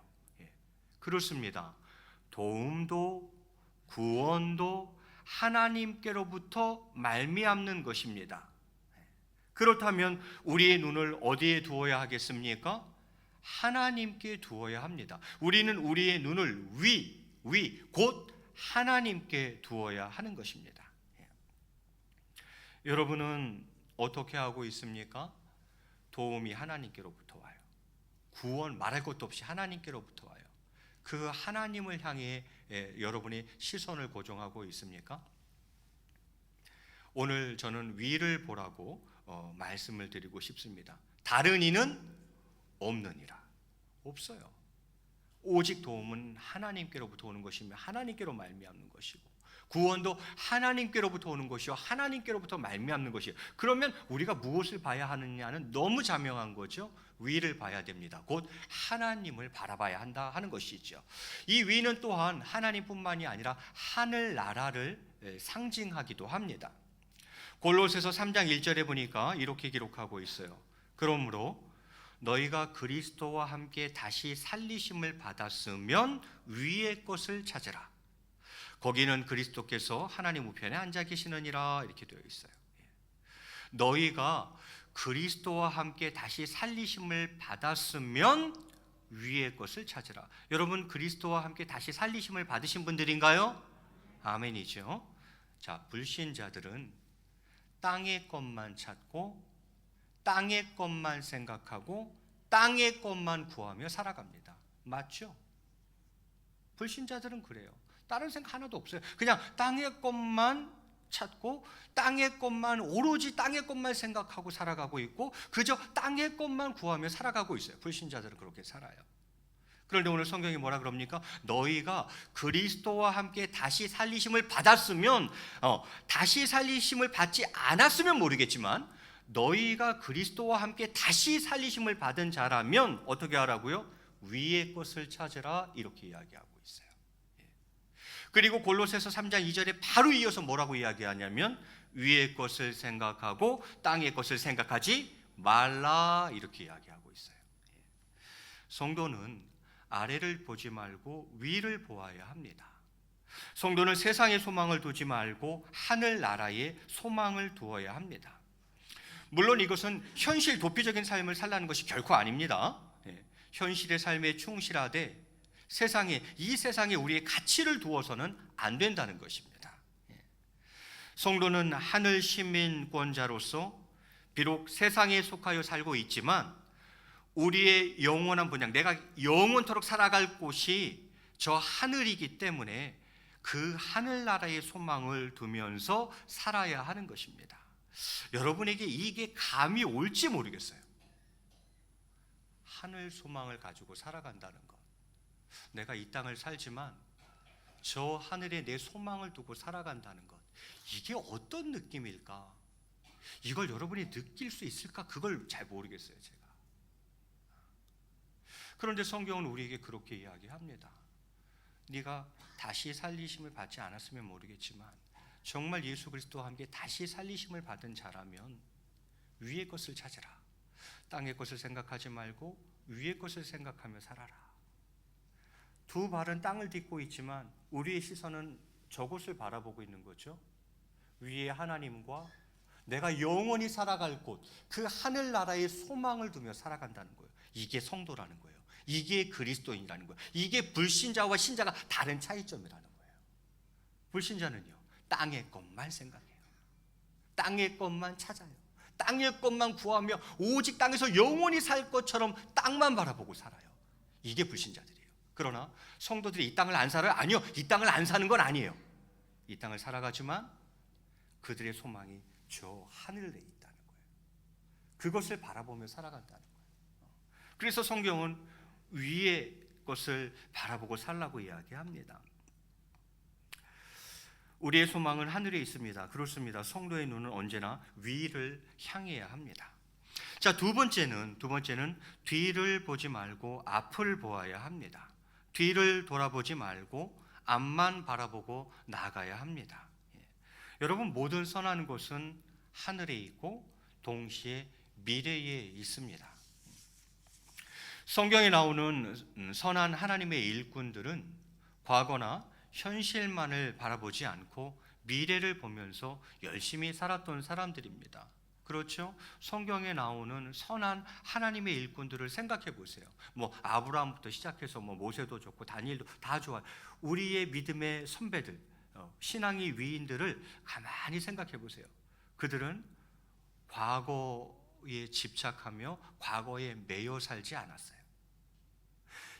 그렇습니다. 도움도 구원도 하나님께로부터 말미암는 것입니다. 그렇다면 우리의 눈을 어디에 두어야 하겠습니까? 하나님께 두어야 합니다. 우리는 우리의 눈을 곧 하나님께 두어야 하는 것입니다. 여러분은 어떻게 하고 있습니까? 도움이 하나님께로부터 와요. 구원 말할 것도 없이 하나님께로부터 와요. 그 하나님을 향해 여러분이 시선을 고정하고 있습니까? 오늘 저는 위를 보라고 말씀을 드리고 싶습니다. 다른 이는 없느니라. 없어요. 오직 도움은 하나님께로부터 오는 것이며 하나님께로 말미암는 것이고 구원도 하나님께로부터 오는 것이요 하나님께로부터 말미암는 것이에요. 그러면 우리가 무엇을 봐야 하느냐는 너무 자명한 거죠. 위를 봐야 됩니다. 곧 하나님을 바라봐야 한다 하는 것이죠. 이 위는 또한 하나님뿐만이 아니라 하늘나라를 상징하기도 합니다. 골로새서 3장 1절에 보니까 이렇게 기록하고 있어요. 그러므로 너희가 그리스도와 함께 다시 살리심을 받았으면 위의 것을 찾으라. 거기는 그리스도께서 하나님 우편에 앉아 계시느니라. 이렇게 되어 있어요. 너희가 그리스도와 함께 다시 살리심을 받았으면 위의 것을 찾으라. 여러분 그리스도와 함께 다시 살리심을 받으신 분들인가요? 아멘이죠. 자, 불신자들은 땅의 것만 찾고 땅의 것만 생각하고 땅의 것만 구하며 살아갑니다. 맞죠? 불신자들은 그래요. 다른 생각 하나도 없어요. 그냥 땅의 것만 찾고 땅의 것만 오로지 땅의 것만 생각하고 살아가고 있고 그저 땅의 것만 구하며 살아가고 있어요. 불신자들은 그렇게 살아요. 그런데 오늘 성경이 뭐라 그럽니까? 너희가 그리스도와 함께 다시 살리심을 받았으면 다시 살리심을 받지 않았으면 모르겠지만 너희가 그리스도와 함께 다시 살리심을 받은 자라면 어떻게 하라고요? 위의 것을 찾으라. 이렇게 이야기하고 있어요. 그리고 골로새서 3장 2절에 바로 이어서 뭐라고 이야기하냐면 위의 것을 생각하고 땅의 것을 생각하지 말라. 이렇게 이야기하고 있어요. 성도는 아래를 보지 말고 위를 보아야 합니다. 성도는 세상의 소망을 두지 말고 하늘나라의 소망을 두어야 합니다. 물론 이것은 현실 도피적인 삶을 살라는 것이 결코 아닙니다. 현실의 삶에 충실하되 이 세상에 우리의 가치를 두어서는 안 된다는 것입니다. 성도는 하늘 시민권자로서 비록 세상에 속하여 살고 있지만 우리의 영원한 본향, 내가 영원토록 살아갈 곳이 저 하늘이기 때문에 그 하늘나라의 소망을 두면서 살아야 하는 것입니다. 여러분에게 이게 감이 올지 모르겠어요. 하늘 소망을 가지고 살아간다는 것. 내가 이 땅을 살지만 저 하늘에 내 소망을 두고 살아간다는 것. 이게 어떤 느낌일까? 이걸 여러분이 느낄 수 있을까? 그걸 잘 모르겠어요, 제가. 그런데 성경은 우리에게 그렇게 이야기합니다. 네가 다시 살리심을 받지 않았으면 모르겠지만 정말 예수 그리스도와 함께 다시 살리심을 받은 자라면 위의 것을 찾으라. 땅의 것을 생각하지 말고 위의 것을 생각하며 살아라. 두 발은 땅을 딛고 있지만 우리의 시선은 저곳을 바라보고 있는 거죠. 위에 하나님과 내가 영원히 살아갈 곳, 그 하늘나라의 소망을 두며 살아간다는 거예요. 이게 성도라는 거예요. 이게 그리스도인이라는 거예요. 이게 불신자와 신자가 다른 차이점이라는 거예요. 불신자는요, 땅의 것만 생각해요. 땅의 것만 찾아요. 땅의 것만 구하며 오직 땅에서 영원히 살 것처럼 땅만 바라보고 살아요. 이게 불신자들이에요. 그러나 성도들이 이 땅을 안 살아요? 아니요, 이 땅을 안 사는 건 아니에요. 이 땅을 살아가지만 그들의 소망이 저 하늘에 있다는 거예요. 그것을 바라보며 살아간다는 거예요. 그래서 성경은 위의 것을 바라보고 살라고 이야기합니다. 우리의 소망은 하늘에 있습니다. 그렇습니다. 성도의 눈은 언제나 위를 향해야 합니다. 자, 두 번째는 뒤를 보지 말고 앞을 보아야 합니다. 뒤를 돌아보지 말고 앞만 바라보고 나아가야 합니다. 여러분, 모든 선한 것은 하늘에 있고 동시에 미래에 있습니다. 성경에 나오는 선한 하나님의 일꾼들은 과거나 현실만을 바라보지 않고 미래를 보면서 열심히 살았던 사람들입니다. 그렇죠? 성경에 나오는 선한 하나님의 일꾼들을 생각해 보세요. 아브라함부터 시작해서 모세도 좋고 다니엘도 다 좋아요. 우리의 믿음의 선배들, 신앙의 위인들을 가만히 생각해 보세요. 그들은 과거에 집착하며 과거에 매여 살지 않았어요.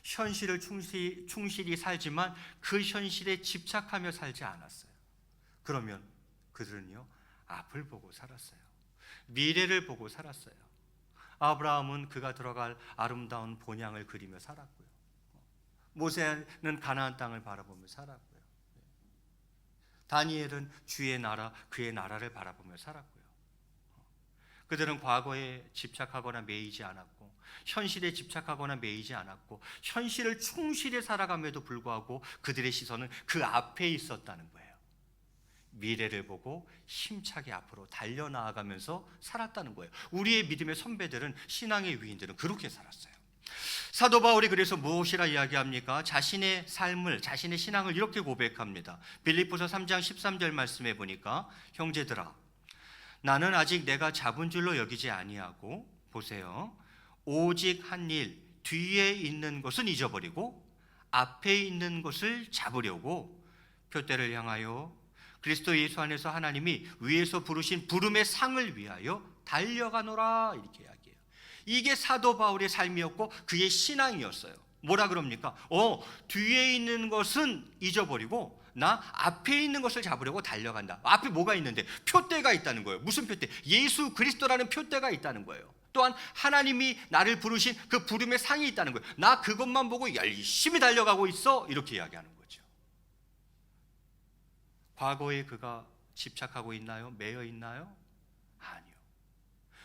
현실을 충실히 살지만 그 현실에 집착하며 살지 않았어요. 그러면 그들은요, 앞을 보고 살았어요. 미래를 보고 살았어요. 아브라함은 그가 들어갈 아름다운 본향을 그리며 살았고요. 모세는 가나안 땅을 바라보며 살았고요. 다니엘은 주의 나라, 그의 나라를 바라보며 살았고요. 그들은 과거에 집착하거나 매이지 않았고 현실에 집착하거나 매이지 않았고 현실을 충실히 살아감에도 불구하고 그들의 시선은 그 앞에 있었다는 거예요. 미래를 보고 힘차게 앞으로 달려나아가면서 살았다는 거예요. 우리의 믿음의 선배들은, 신앙의 위인들은 그렇게 살았어요. 사도 바울이 그래서 무엇이라 이야기합니까? 자신의 삶을, 자신의 신앙을 이렇게 고백합니다. 빌립보서 3장 13절 말씀에 보니까, 형제들아, 나는 아직 내가 잡은 줄로 여기지 아니하고, 보세요, 오직 한 일, 뒤에 있는 것은 잊어버리고 앞에 있는 것을 잡으려고 표대를 향하여 그리스도 예수 안에서 하나님이 위에서 부르신 부름의 상을 위하여 달려가노라, 이렇게 이야기해요. 이게 사도 바울의 삶이었고 그의 신앙이었어요. 뭐라 그럽니까? 뒤에 있는 것은 잊어버리고 나 앞에 있는 것을 잡으려고 달려간다. 앞에 뭐가 있는데? 표대가 있다는 거예요. 무슨 표대? 예수 그리스도라는 표대가 있다는 거예요. 또한 하나님이 나를 부르신 그 부름의 상이 있다는 거예요. 나 그것만 보고 열심히 달려가고 있어, 이렇게 이야기하는 거죠. 과거에 그가 집착하고 있나요? 매여 있나요? 아니요.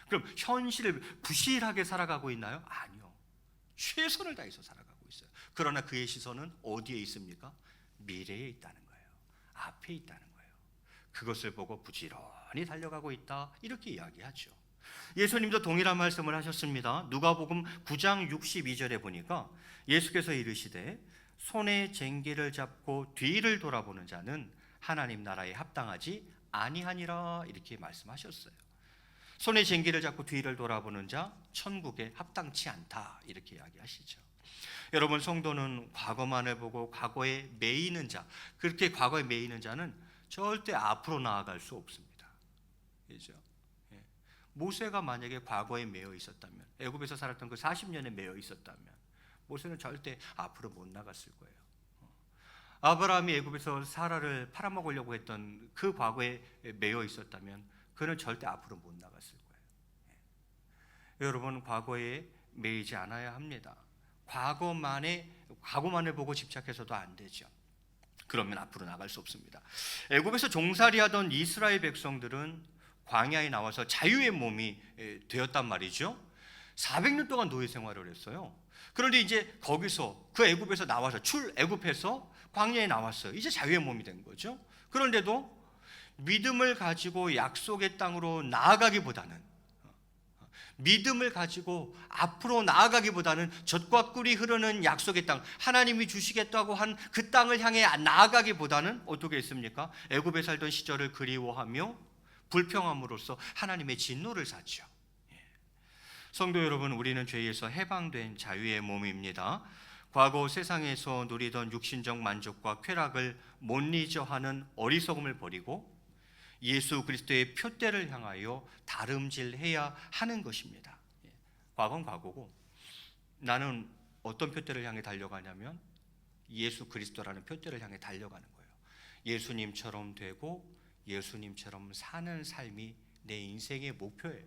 그럼 현실을 부실하게 살아가고 있나요? 아니요. 최선을 다해서 살아가고 있어요. 그러나 그의 시선은 어디에 있습니까? 미래에 있다는 거예요. 앞에 있다는 거예요. 그것을 보고 부지런히 달려가고 있다, 이렇게 이야기하죠. 예수님도 동일한 말씀을 하셨습니다. 누가복음 9장 62절에 보니까 예수께서 이르시되 손에 쟁기를 잡고 뒤를 돌아보는 자는 하나님 나라에 합당하지 아니하니라, 이렇게 말씀하셨어요. 손에 쟁기를 잡고 뒤를 돌아보는 자, 천국에 합당치 않다, 이렇게 이야기하시죠. 여러분, 성도는 과거만을 보고 과거에 매이는 자, 그렇게 과거에 매이는 자는 절대 앞으로 나아갈 수 없습니다. 그렇죠? 모세가 만약에 과거에 매여 있었다면, 애굽에서 살았던 그 40년에 매여 있었다면 모세는 절대 앞으로 못 나갔을 거예요. 아브라함이 애굽에서 사라를 팔아먹으려고 했던 그 과거에 매여 있었다면 그는 절대 앞으로 못 나갔을 거예요. 여러분, 과거에 매이지 않아야 합니다. 과거만을 보고 집착해서도 안 되죠. 그러면 앞으로 나갈 수 없습니다. 애굽에서 종살이하던 이스라엘 백성들은 광야에 나와서 자유의 몸이 되었단 말이죠. 400년 동안 노예 생활을 했어요. 그런데 이제 거기서 그 애굽에서 나와서 애굽에서 광야에 나왔어요. 이제 자유의 몸이 된 거죠. 그런데도 믿음을 가지고 약속의 땅으로 나아가기보다는, 믿음을 가지고 앞으로 나아가기보다는 젖과 꿀이 흐르는 약속의 땅, 하나님이 주시겠다고 한 그 땅을 향해 나아가기보다는 어떻게 했습니까? 애굽에 살던 시절을 그리워하며 불평함으로써 하나님의 진노를 샀죠. 성도 여러분, 우리는 죄에서 해방된 자유의 몸입니다. 과거 세상에서 누리던 육신적 만족과 쾌락을 못 잊어하는 어리석음을 버리고 예수 그리스도의 표대를 향하여 다름질해야 하는 것입니다. 과거는 과거고, 나는 어떤 표대를 향해 달려가냐면 예수 그리스도라는 표대를 향해 달려가는 거예요. 예수님처럼 되고 예수님처럼 사는 삶이 내 인생의 목표예요.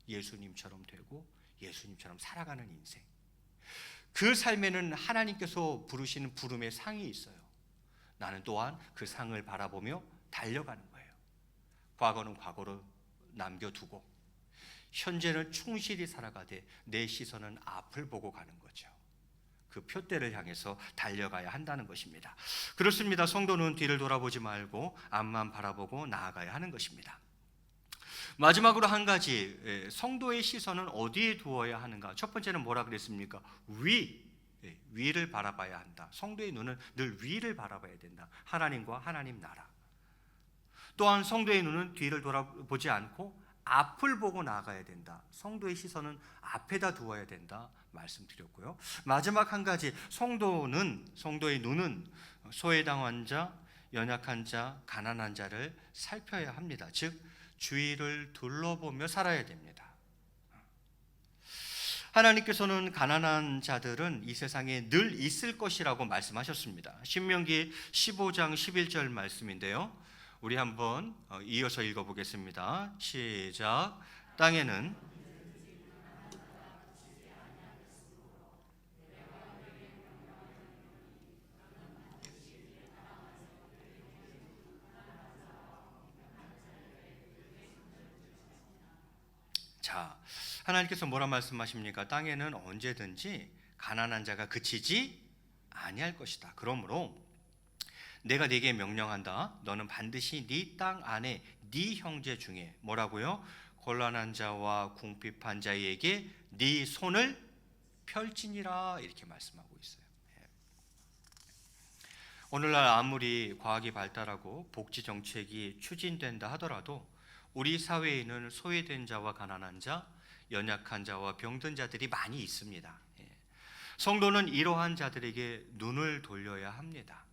예수님처럼 되고 예수님처럼 살아가는 인생. 그 삶에는 하나님께서 부르시는 부름의 상이 있어요. 나는 또한 그 상을 바라보며 달려가는 거예요. 과거는 과거로 남겨두고 현재는 충실히 살아가되 내 시선은 앞을 보고 가는 거죠. 그 표대를 향해서 달려가야 한다는 것입니다. 그렇습니다. 성도는 뒤를 돌아보지 말고 앞만 바라보고 나아가야 하는 것입니다. 마지막으로 한 가지, 성도의 시선은 어디에 두어야 하는가? 첫 번째는 뭐라 그랬습니까? 위를 바라봐야 한다. 성도의 눈은 늘 위를 바라봐야 된다. 하나님과 하나님 나라. 또한 성도의 눈은 뒤를 돌아보지 않고 앞을 보고 나아가야 된다. 성도의 시선은 앞에다 두어야 된다 말씀드렸고요. 마지막 한 가지, 성도의 눈은 소외당한 자, 연약한 자, 가난한 자를 살펴야 합니다. 즉 주위를 둘러보며 살아야 됩니다. 하나님께서는 가난한 자들은 이 세상에 늘 있을 것이라고 말씀하셨습니다. 신명기 15장 11절 말씀인데요. 우리 한번 이어서 읽어보겠습니다. 시작. 땅에는 자, 하나님께서 뭐라 말씀하십니까? 땅에는 언제든지 가난한 자가 그치지 아니할 것이다. 그러므로 내가 네게 명령한다. 너는 반드시 네 땅 안에 네 형제 중에 뭐라고요? 곤란한 자와 궁핍한 자에게 네 손을 펼지니라 이렇게 말씀하고 있어요. 오늘날 아무리 과학이 발달하고 복지 정책이 추진된다 하더라도 우리 사회에는 소외된 자와 가난한 자, 연약한 자와 병든 자들이 많이 있습니다. 성도는 이러한 자들에게 눈을 돌려야 합니다.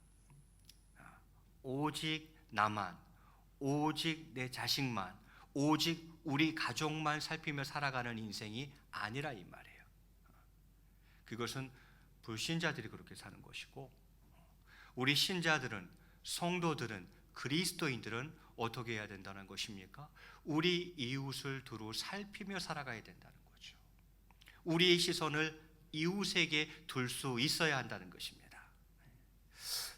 오직 나만, 오직 내 자식만, 오직 우리 가족만 살피며 살아가는 인생이 아니라 이 말이에요. 그것은 불신자들이 그렇게 사는 것이고, 우리 신자들은, 성도들은, 그리스도인들은 어떻게 해야 된다는 것입니까? 우리 이웃을 두루 살피며 살아가야 된다는 거죠. 우리의 시선을 이웃에게 둘 수 있어야 한다는 것입니다.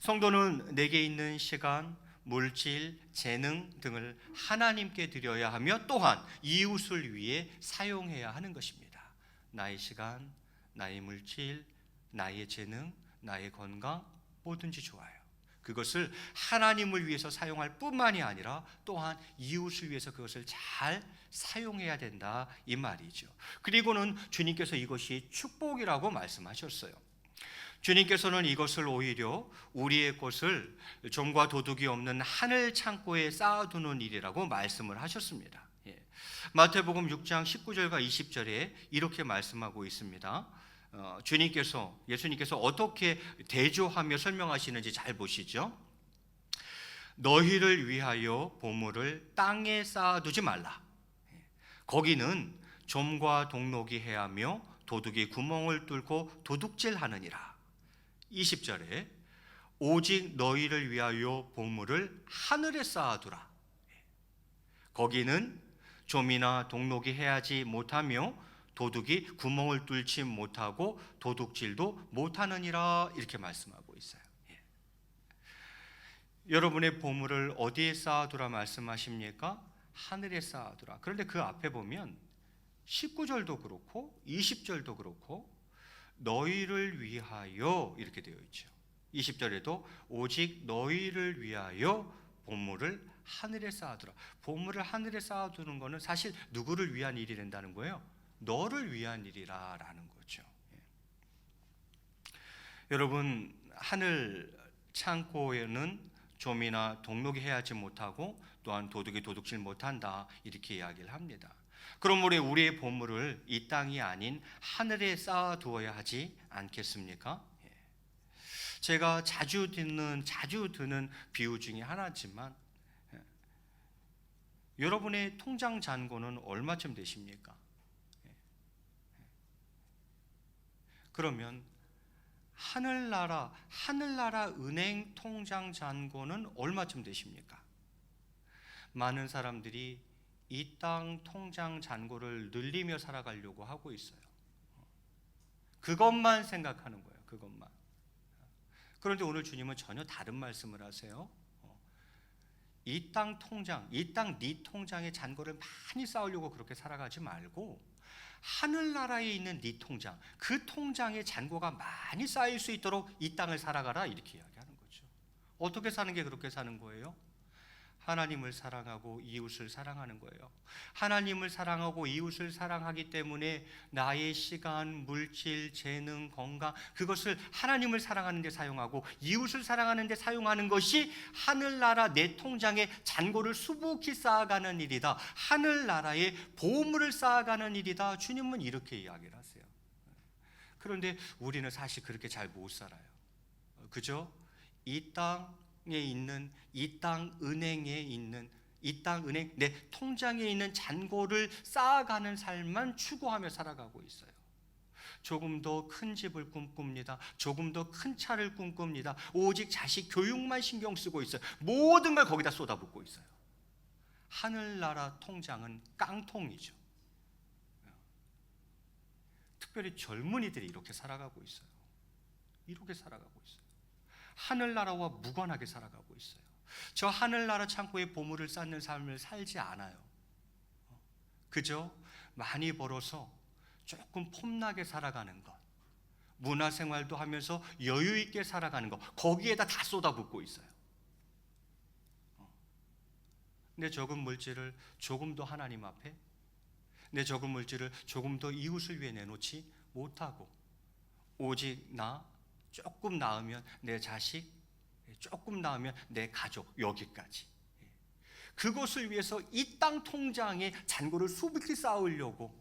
성도는 내게 있는 시간, 물질, 재능 등을 하나님께 드려야 하며 또한 이웃을 위해 사용해야 하는 것입니다. 나의 시간, 나의 물질, 나의 재능, 나의 건강 뭐든지 좋아요. 그것을 하나님을 위해서 사용할 뿐만이 아니라 또한 이웃을 위해서 그것을 잘 사용해야 된다 이 말이죠. 그리고는 주님께서 이것이 축복이라고 말씀하셨어요. 주님께서는 이것을 오히려 우리의 것을 종과 도둑이 없는 하늘 창고에 쌓아두는 일이라고 말씀을 하셨습니다. 마태복음 6장 19절과 20절에 이렇게 말씀하고 있습니다. 예수님께서 어떻게 대조하며 설명하시는지 잘 보시죠. 너희를 위하여 보물을 땅에 쌓아두지 말라. 거기는 좀과 동록이 해하며 도둑이 구멍을 뚫고 도둑질하느니라. 20절에 오직 너희를 위하여 보물을 하늘에 쌓아두라. 거기는 좀이나 동록이 해하지 못하며 도둑이 구멍을 뚫지 못하고 도둑질도 못하느니라 이렇게 말씀하고 있어요. 여러분의 보물을 어디에 쌓아두라 말씀하십니까? 하늘에 쌓아두라. 그런데 그 앞에 보면 19절도 그렇고 20절도 그렇고 너희를 위하여 이렇게 되어 있죠. 20절에도 오직 너희를 위하여 보물을 하늘에 쌓아두라. 보물을 하늘에 쌓아두는 것은 사실 누구를 위한 일이 된다는 거예요? 너를 위한 일이라는 거죠. 여러분, 하늘 창고에는 좀이나 동록이 해하지 못하고 또한 도둑이 도둑질 못한다, 이렇게 이야기를 합니다. 그러므로 우리의 보물을 이 땅이 아닌 하늘에 쌓아두어야 하지 않겠습니까? 제가 자주 드는 비유 중에 하나지만, 여러분의 통장 잔고는 얼마쯤 되십니까? 그러면 하늘나라 은행 통장 잔고는 얼마쯤 되십니까? 많은 사람들이 이 땅 통장 잔고를 늘리며 살아가려고 하고 있어요. 그것만 생각하는 거예요. 그것만. 그런데 오늘 주님은 전혀 다른 말씀을 하세요. 이 땅 네 통장의 잔고를 많이 쌓으려고 그렇게 살아가지 말고 하늘나라에 있는 네 통장, 그 통장의 잔고가 많이 쌓일 수 있도록 이 땅을 살아가라, 이렇게 이야기하는 거죠. 어떻게 사는 게 그렇게 사는 거예요? 하나님을 사랑하고 이웃을 사랑하는 거예요. 하나님을 사랑하고 이웃을 사랑하기 때문에 나의 시간, 물질, 재능, 건강, 그것을 하나님을 사랑하는 데 사용하고 이웃을 사랑하는 데 사용하는 것이 하늘나라 내 통장에 잔고를 수북히 쌓아가는 일이다, 하늘나라에 보물을 쌓아가는 일이다, 주님은 이렇게 이야기를 하세요. 그런데 우리는 사실 그렇게 잘 못 살아요. 그죠? 이 땅 은행, 내 통장에 있는 잔고를 쌓아가는 삶만 추구하며 살아가고 있어요. 조금 더 큰 집을 꿈꿉니다. 조금 더 큰 차를 꿈꿉니다. 오직 자식 교육만 신경 쓰고 있어요. 모든 걸 거기다 쏟아붓고 있어요. 하늘나라 통장은 깡통이죠. 특별히 젊은이들이 이렇게 살아가고 있어요. 이렇게 살아가고 있어요. 하늘나라와 무관하게 살아가고 있어요. 저 하늘나라 창고에 보물을 쌓는 삶을 살지 않아요. 그저 많이 벌어서 조금 폼나게 살아가는 것, 문화생활도 하면서 여유 있게 살아가는 것, 거기에다 다 쏟아붓고 있어요. 내 적은 물질을 조금 더 하나님 앞에, 내 적은 물질을 조금 더 이웃을 위해 내놓지 못하고, 오직 나 조금 낳으면 내 자식, 조금 낳으면 내 가족, 여기까지. 그것을 위해서 이 땅 통장에 잔고를 수북히 쌓으려고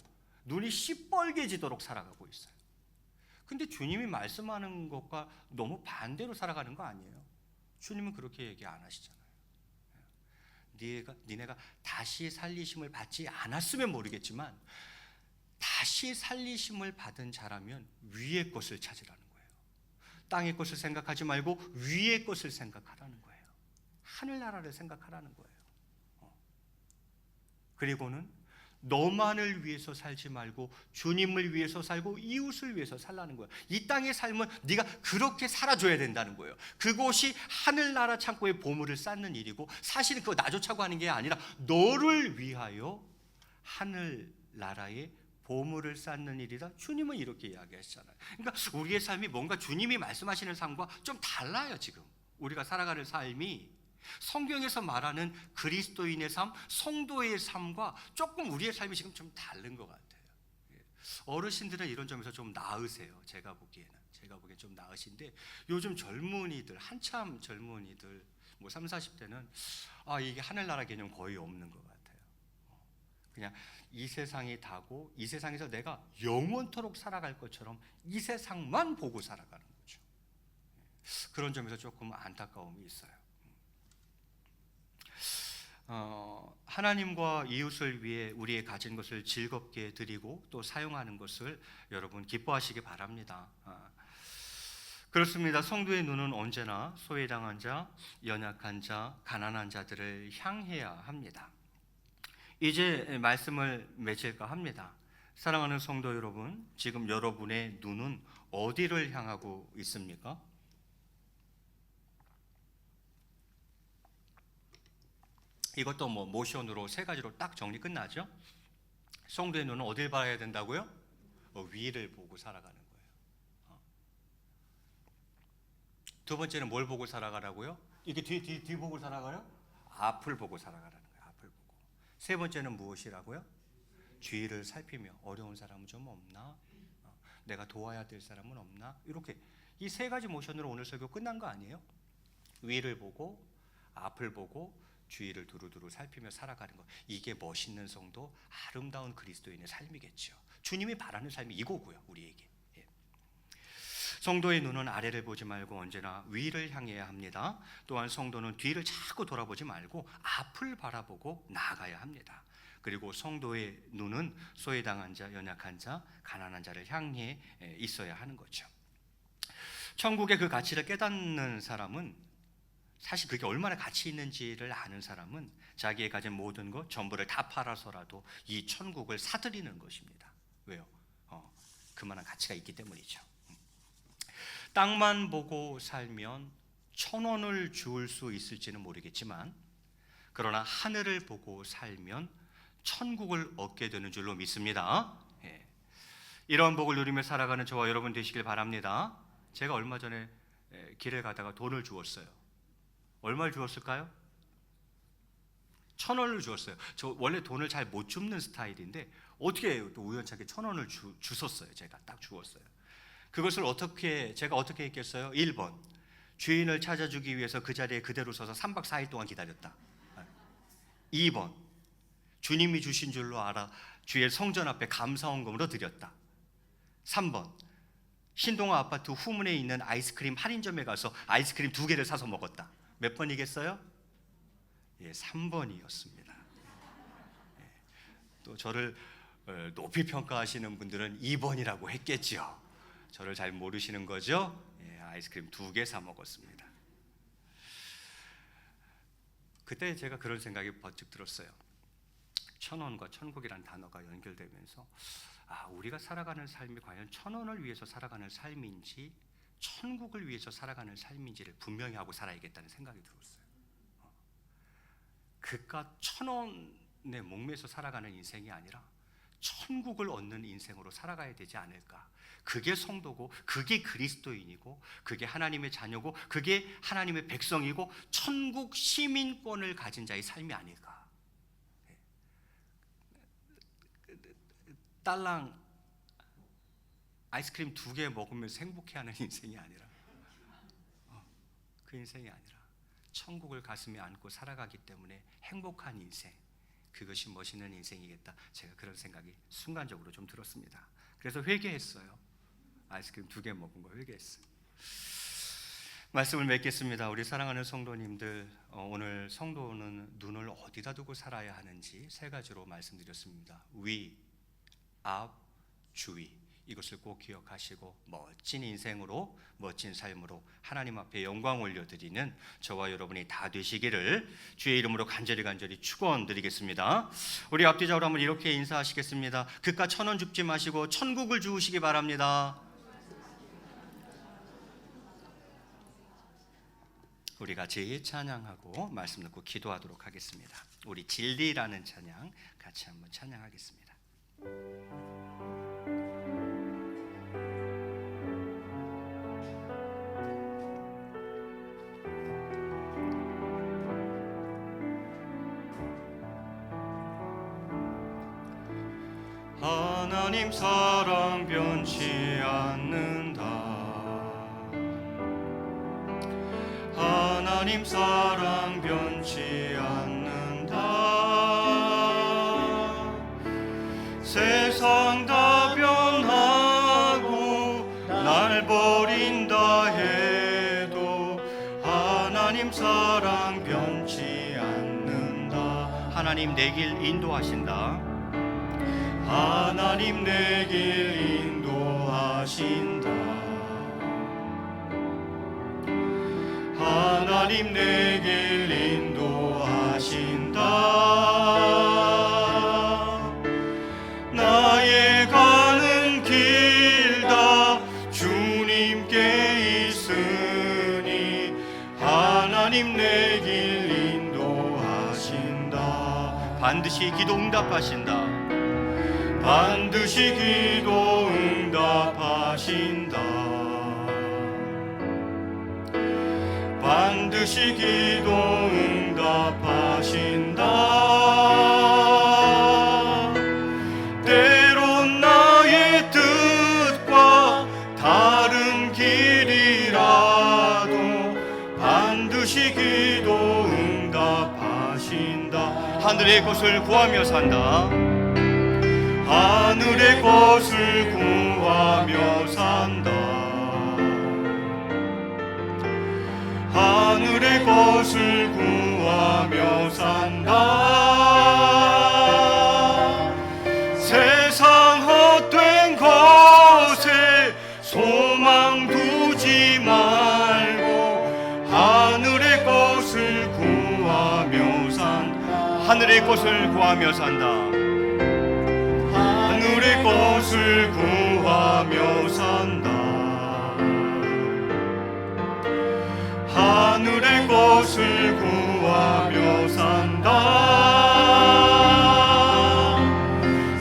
눈이 시뻘개지도록 살아가고 있어요. 근데 주님이 말씀하는 것과 너무 반대로 살아가는 거 아니에요? 주님은 그렇게 얘기 안 하시잖아요. 니네가 다시 살리심을 받지 않았으면 모르겠지만 다시 살리심을 받은 자라면 위의 것을 찾으라는 거예요. 땅의 것을 생각하지 말고 위의 것을 생각하라는 거예요. 하늘나라를 생각하라는 거예요. 그리고는 너만을 위해서 살지 말고 주님을 위해서 살고 이웃을 위해서 살라는 거예요. 이 땅의 삶은 네가 그렇게 살아줘야 된다는 거예요. 그곳이 하늘나라 창고에 보물을 쌓는 일이고, 사실은 그거 나조차고 하는 게 아니라 너를 위하여 하늘나라에 보물을 쌓는 일이다. 주님은 이렇게 이야기하시잖아요. 그러니까 우리의 삶이 뭔가 주님이 말씀하시는 삶과 좀 달라요. 지금 우리가 살아가는 삶이 성경에서 말하는 그리스도인의 삶, 성도의 삶과 조금 우리의 삶이 지금 좀 다른 것 같아요. 어르신들은 이런 점에서 좀 나으세요. 제가 보기엔 좀 나으신데, 요즘 젊은이들, 한참 젊은이들, 뭐 30, 40대는 이게 하늘나라 개념 거의 없는 것 같아요. 그냥 이 세상이 다고 이 세상에서 내가 영원토록 살아갈 것처럼 이 세상만 보고 살아가는 거죠. 그런 점에서 조금 안타까움이 있어요. 하나님과 이웃을 위해 우리의 가진 것을 즐겁게 드리고 또 사용하는 것을 여러분 기뻐하시기 바랍니다. 그렇습니다. 성도의 눈은 언제나 소외당한 자, 연약한 자, 가난한 자들을 향해야 합니다. 이제 말씀을 맺을까 합니다. 사랑하는 성도 여러분, 지금 여러분의 눈은 어디를 향하고 있습니까? 이것도 모션으로 3가지로 딱 정리 끝나죠? 성도의 눈은 어딜 봐야 된다고요? 위를 보고 살아가는 거예요. 두 번째는 뭘 보고 살아가라고요? 이게 뒤 보고 살아가요? 앞을 보고 살아가라는 거예요. 앞을 보고. 세 번째는 무엇이라고요? 주위를 살피며 어려운 사람은 좀 없나? 내가 도와야 될 사람은 없나? 이렇게 이 세 가지 모션으로 오늘 설교 끝난 거 아니에요? 위를 보고 앞을 보고 주위를 두루두루 살피며 살아가는 것, 이게 멋있는 성도, 아름다운 그리스도인의 삶이겠죠. 주님이 바라는 삶이 이거고요, 우리에게. 예. 성도의 눈은 아래를 보지 말고 언제나 위를 향해야 합니다. 또한 성도는 뒤를 자꾸 돌아보지 말고 앞을 바라보고 나아가야 합니다. 그리고 성도의 눈은 소외당한 자, 연약한 자, 가난한 자를 향해 있어야 하는 거죠. 천국의 그 가치를 깨닫는 사람은, 사실 그게 얼마나 가치 있는지를 아는 사람은 자기의 가진 모든 것 전부를 다 팔아서라도 이 천국을 사들이는 것입니다. 왜요? 그만한 가치가 있기 때문이죠. 땅만 보고 살면 1,000원을 주울 수 있을지는 모르겠지만, 그러나 하늘을 보고 살면 천국을 얻게 되는 줄로 믿습니다. 예. 이런 복을 누리며 살아가는 저와 여러분 되시길 바랍니다. 제가 얼마 전에 길에 가다가 돈을 주었어요. 얼마를 주었을까요? 1,000원을 주었어요. 저 원래 돈을 잘 못 줍는 스타일인데 어떻게 또 우연찮게 1,000원을 주웠어요. 제가 딱 주었어요. 그것을 제가 어떻게 했겠어요? 1번, 주인을 찾아주기 위해서 그 자리에 그대로 서서 3박 4일 동안 기다렸다. 2번, 주님이 주신 줄로 알아 주의 성전 앞에 감사원금으로 드렸다. 3번, 신동아 아파트 후문에 있는 아이스크림 할인점에 가서 아이스크림 2개를 사서 먹었다. 몇 번이겠어요? 예, 3번이었습니다. 예, 또 저를 높이 평가하시는 분들은 2번이라고 했겠죠. 저를 잘 모르시는 거죠? 예, 아이스크림 2개 사 먹었습니다. 그때 제가 그런 생각이 번뜩 들었어요. 1,000원과 천국이라는 단어가 연결되면서 우리가 살아가는 삶이 과연 1,000원을 위해서 살아가는 삶인지 천국을 위해서 살아가는 삶인지를 분명히 하고 살아야겠다는 생각이 들었어요. 그깟 1,000원에 목매서 살아가는 인생이 아니라 천국을 얻는 인생으로 살아가야 되지 않을까. 그게 성도고, 그게 그리스도인이고, 그게 하나님의 자녀고, 그게 하나님의 백성이고 천국 시민권을 가진 자의 삶이 아닐까. 딸랑 아이스크림 2개 먹으면서 행복해하는 인생이 아니라, 그 인생이 아니라 천국을 가슴에 안고 살아가기 때문에 행복한 인생, 그것이 멋있는 인생이겠다. 제가 그런 생각이 순간적으로 좀 들었습니다. 그래서 회개했어요. 아이스크림 2개 먹은 거 회개했어요. 말씀을 맺겠습니다. 우리 사랑하는 성도님들, 오늘 성도는 눈을 어디다 두고 살아야 하는지 3가지로 말씀드렸습니다. 위, 앞, 주위. 이것을 꼭 기억하시고 멋진 인생으로, 멋진 삶으로 하나님 앞에 영광 올려드리는 저와 여러분이 다 되시기를 주의 이름으로 간절히 축원드리겠습니다. 우리 앞뒤적으로 한번 이렇게 인사하시겠습니다. 그깟 1,000원 줍지 마시고 천국을 주우시기 바랍니다. 우리 같이 찬양하고 말씀 듣고 기도하도록 하겠습니다. 우리 진리라는 찬양 같이 한번 찬양하겠습니다. 하나님 사랑 변치 않는다. 하나님 사랑 변치 않는다. 세상 다 변하고 날 버린다 해도 하나님 사랑 변치 않는다. 하나님 내 길 인도하신다. 하나님 내 길 인도하신다. 하나님 내 길 인도하신다. 나의 가는 길 다 주님께 있으니 하나님 내 길 인도하신다. 반드시 기도 응답하신다. 반드시 기도 응답하신다. 반드시 기도 응답하신다. 하늘의 것을 구하며 산다. 하늘의 것을 구하며 산다. 하늘의 것을 구하며 산다. 세상 헛된 것에 소망 두지 말고 하늘의 것을 구하며 산다. 하늘의 것을 구하며 산다. 하늘의 것을 구하며 산다. 하늘의 것을 구하며 산다.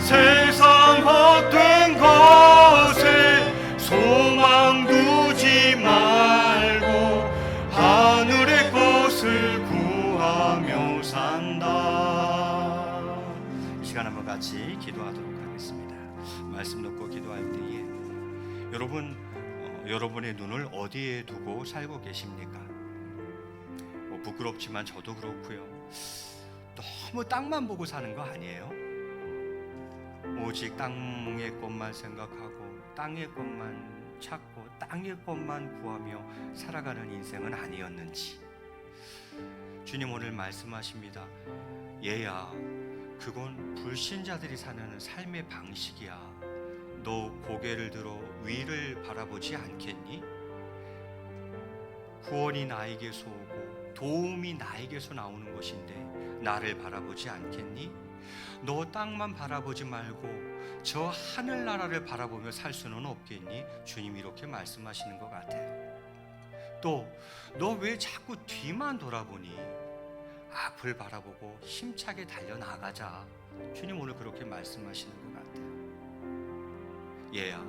세상 헛된 것에 소망 두지 말고 하늘의 것을 구하며 산다. 이 시간 한번 같이 기도하도록 하겠습니다. 말씀 놓고 기도할 때에 여러분의 눈을 어디에 두고 살고 계십니까? 부끄럽지만 저도 그렇고요. 너무 땅만 보고 사는 거 아니에요? 오직 땅의 것만 생각하고 땅의 것만 찾고 땅의 것만 구하며 살아가는 인생은 아니었는지 주님 오늘 말씀하십니다. 얘야, 그건 불신자들이 사는 삶의 방식이야. 너 고개를 들어 위를 바라보지 않겠니? 구원이 나에게서 오고 도움이 나에게서 나오는 것인데 나를 바라보지 않겠니? 너 땅만 바라보지 말고 저 하늘나라를 바라보며 살 수는 없겠니? 주님이 이렇게 말씀하시는 것 같아요. 또 너 왜 자꾸 뒤만 돌아보니? 앞을 바라보고 힘차게 달려나가자. 주님 오늘 그렇게 말씀하시는 것 같아요. 얘야,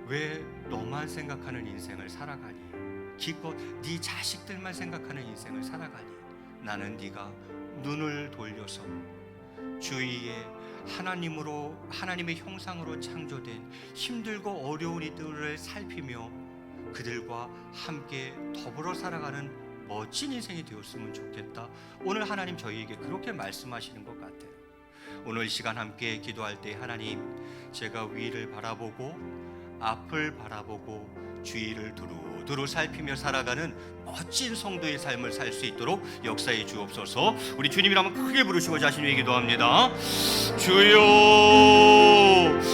왜 너만 생각하는 인생을 살아가니? 기껏 네 자식들만 생각하는 인생을 살아가니? 나는 네가 눈을 돌려서 주위에 하나님의 형상으로 창조된 힘들고 어려운 이들을 살피며 그들과 함께 더불어 살아가는 멋진 인생이 되었으면 좋겠다. 오늘 하나님 저희에게 그렇게 말씀하시는 것 같아요. 오늘 시간 함께 기도할 때 하나님, 제가 위를 바라보고 앞을 바라보고 주위를 두루두루 살피며 살아가는 멋진 성도의 삶을 살 수 있도록 역사해 주옵소서. 우리 주님이라 한번 크게 부르시고 자신 위에 기도합니다. 주여,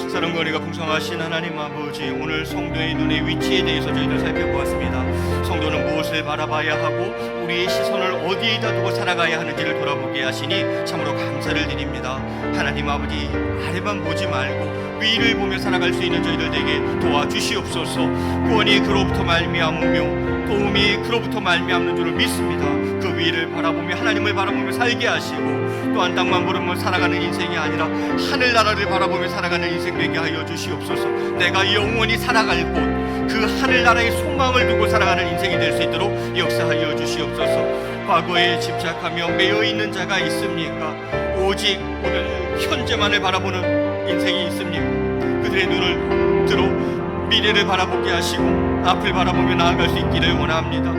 사랑과 은혜가 풍성하신 하나님 아버지, 오늘 성도의 눈의 위치에 대해서 저희들 살펴보았습니다. 성도는 무엇을 바라봐야 하고 우리의 시선을 어디에다 두고 살아가야 하는지를 돌아보게 하시니 참으로 감사를 드립니다. 하나님 아버지, 아래만 보지 말고 위를 보며 살아갈 수 있는 저희들 되게 도와주시옵소서. 구원이 그로부터 말미암으며 도움이 그로부터 말미암는 줄을 믿습니다. 그 위를 바라보며 하나님을 바라보며 살게 하시고 또한 땅만 보며 살아가는 인생이 아니라 하늘나라를 바라보며 살아가는 인생 되게 하여 주시옵소서. 내가 영원히 살아갈 곳, 그 하늘나라의 소망을 두고 살아가는 인생이 될 수 있도록 역사하여 주시옵소서. 과거에 집착하며 매여있는 자가 있습니까? 오직 오늘 현재만을 바라보는 인생이 있습니까? 그들의 눈을 들어 미래를 바라보게 하시고 앞을 바라보며 나아갈 수 있기를 원합니다.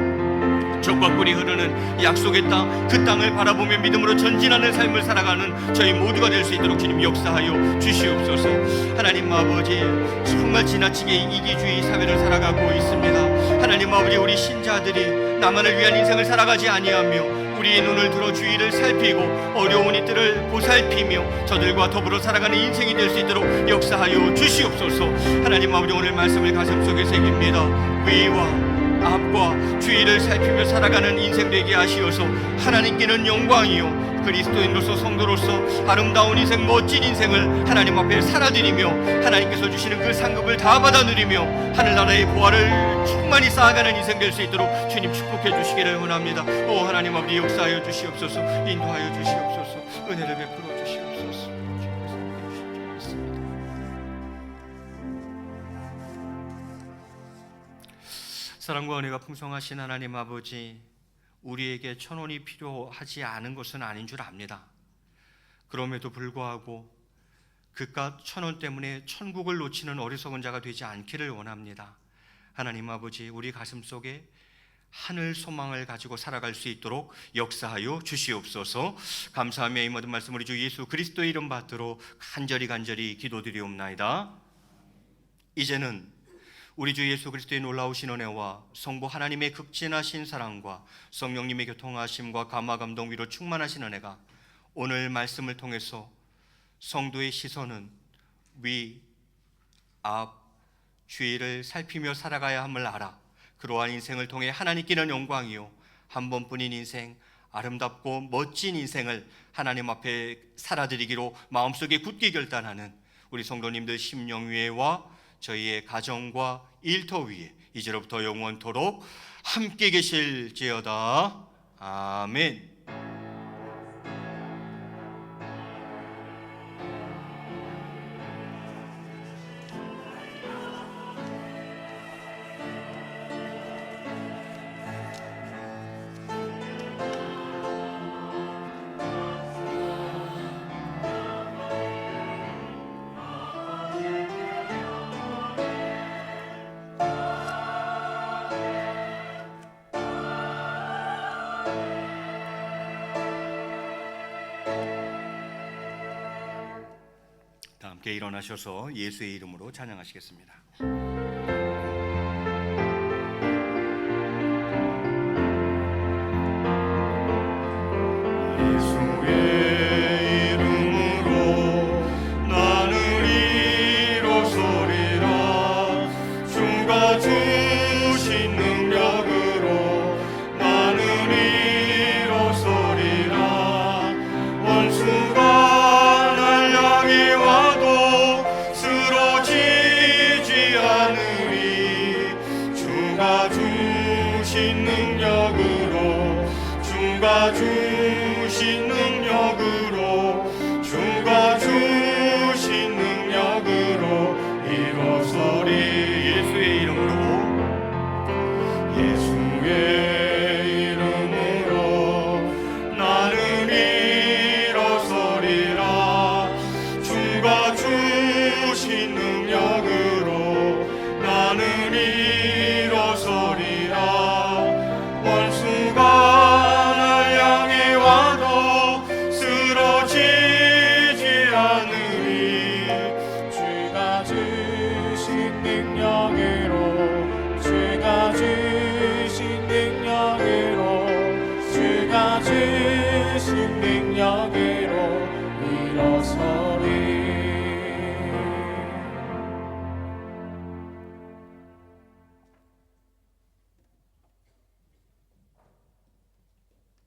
적과 꿀이 흐르는 약속의 땅, 그 땅을 바라보며 믿음으로 전진하는 삶을 살아가는 저희 모두가 될 수 있도록 주님 역사하여 주시옵소서. 하나님 아버지, 정말 지나치게 이기주의 사회를 살아가고 있습니다. 하나님 아버지, 우리 신자들이 나만을 위한 인생을 살아가지 아니하며 우리의 눈을 들어 주위를 살피고 어려운 이들을 보살피며 저들과 더불어 살아가는 인생이 될 수 있도록 역사하여 주시옵소서. 하나님 아버지, 오늘 말씀을 가슴속에 새깁니다. 위와 앞과 주위를 살피며 살아가는 인생 되게 하시어서 하나님께는 영광이요 그리스도인으로서 성도로서 아름다운 인생, 멋진 인생을 하나님 앞에 살아드리며 하나님께서 주시는 그 상급을 다 받아 누리며 하늘나라의 보화를 충만히 쌓아가는 인생 될 수 있도록 주님 축복해 주시기를 원합니다. 오 하나님 아버지, 역사하여 주시옵소서. 인도하여 주시옵소서. 은혜를 베풀어 주시옵소서. 사랑과 은혜가 풍성하신 하나님 아버지, 우리에게 천원이 필요하지 않은 것은 아닌 줄 압니다. 그럼에도 불구하고 그깟 천원 때문에 천국을 놓치는 어리석은 자가 되지 않기를 원합니다. 하나님 아버지, 우리 가슴 속에 하늘 소망을 가지고 살아갈 수 있도록 역사하여 주시옵소서. 감사하며 이 모든 말씀 우리 주 예수 그리스도의 이름 받들어 간절히 기도드리옵나이다. 이제는 우리 주 예수 그리스도의 놀라우신 은혜와 성부 하나님의 극진하신 사랑과 성령님의 교통하심과 감화 감동 위로 충만하신 은혜가 오늘 말씀을 통해서 성도의 시선은 위, 앞, 주위를 살피며 살아가야 함을 알아 그러한 인생을 통해 하나님께는 영광이요 한 번뿐인 인생, 아름답고 멋진 인생을 하나님 앞에 살아드리기로 마음속에 굳게 결단하는 우리 성도님들 심령 위에와 저희의 가정과 일터 위에 이제로부터 영원토록 함께 계실지어다. 아멘. 다 함께 일어나셔서 예수의 이름으로 찬양하시겠습니다. 주신 능력으로 주가 주신 능력으로 일어서리. 예수의 이름으로 예수의 이름으로 나는 일어서리라. 주가 주신 능력으로 나는 일어서리라. 원수가 주신 능력으로 일어서리.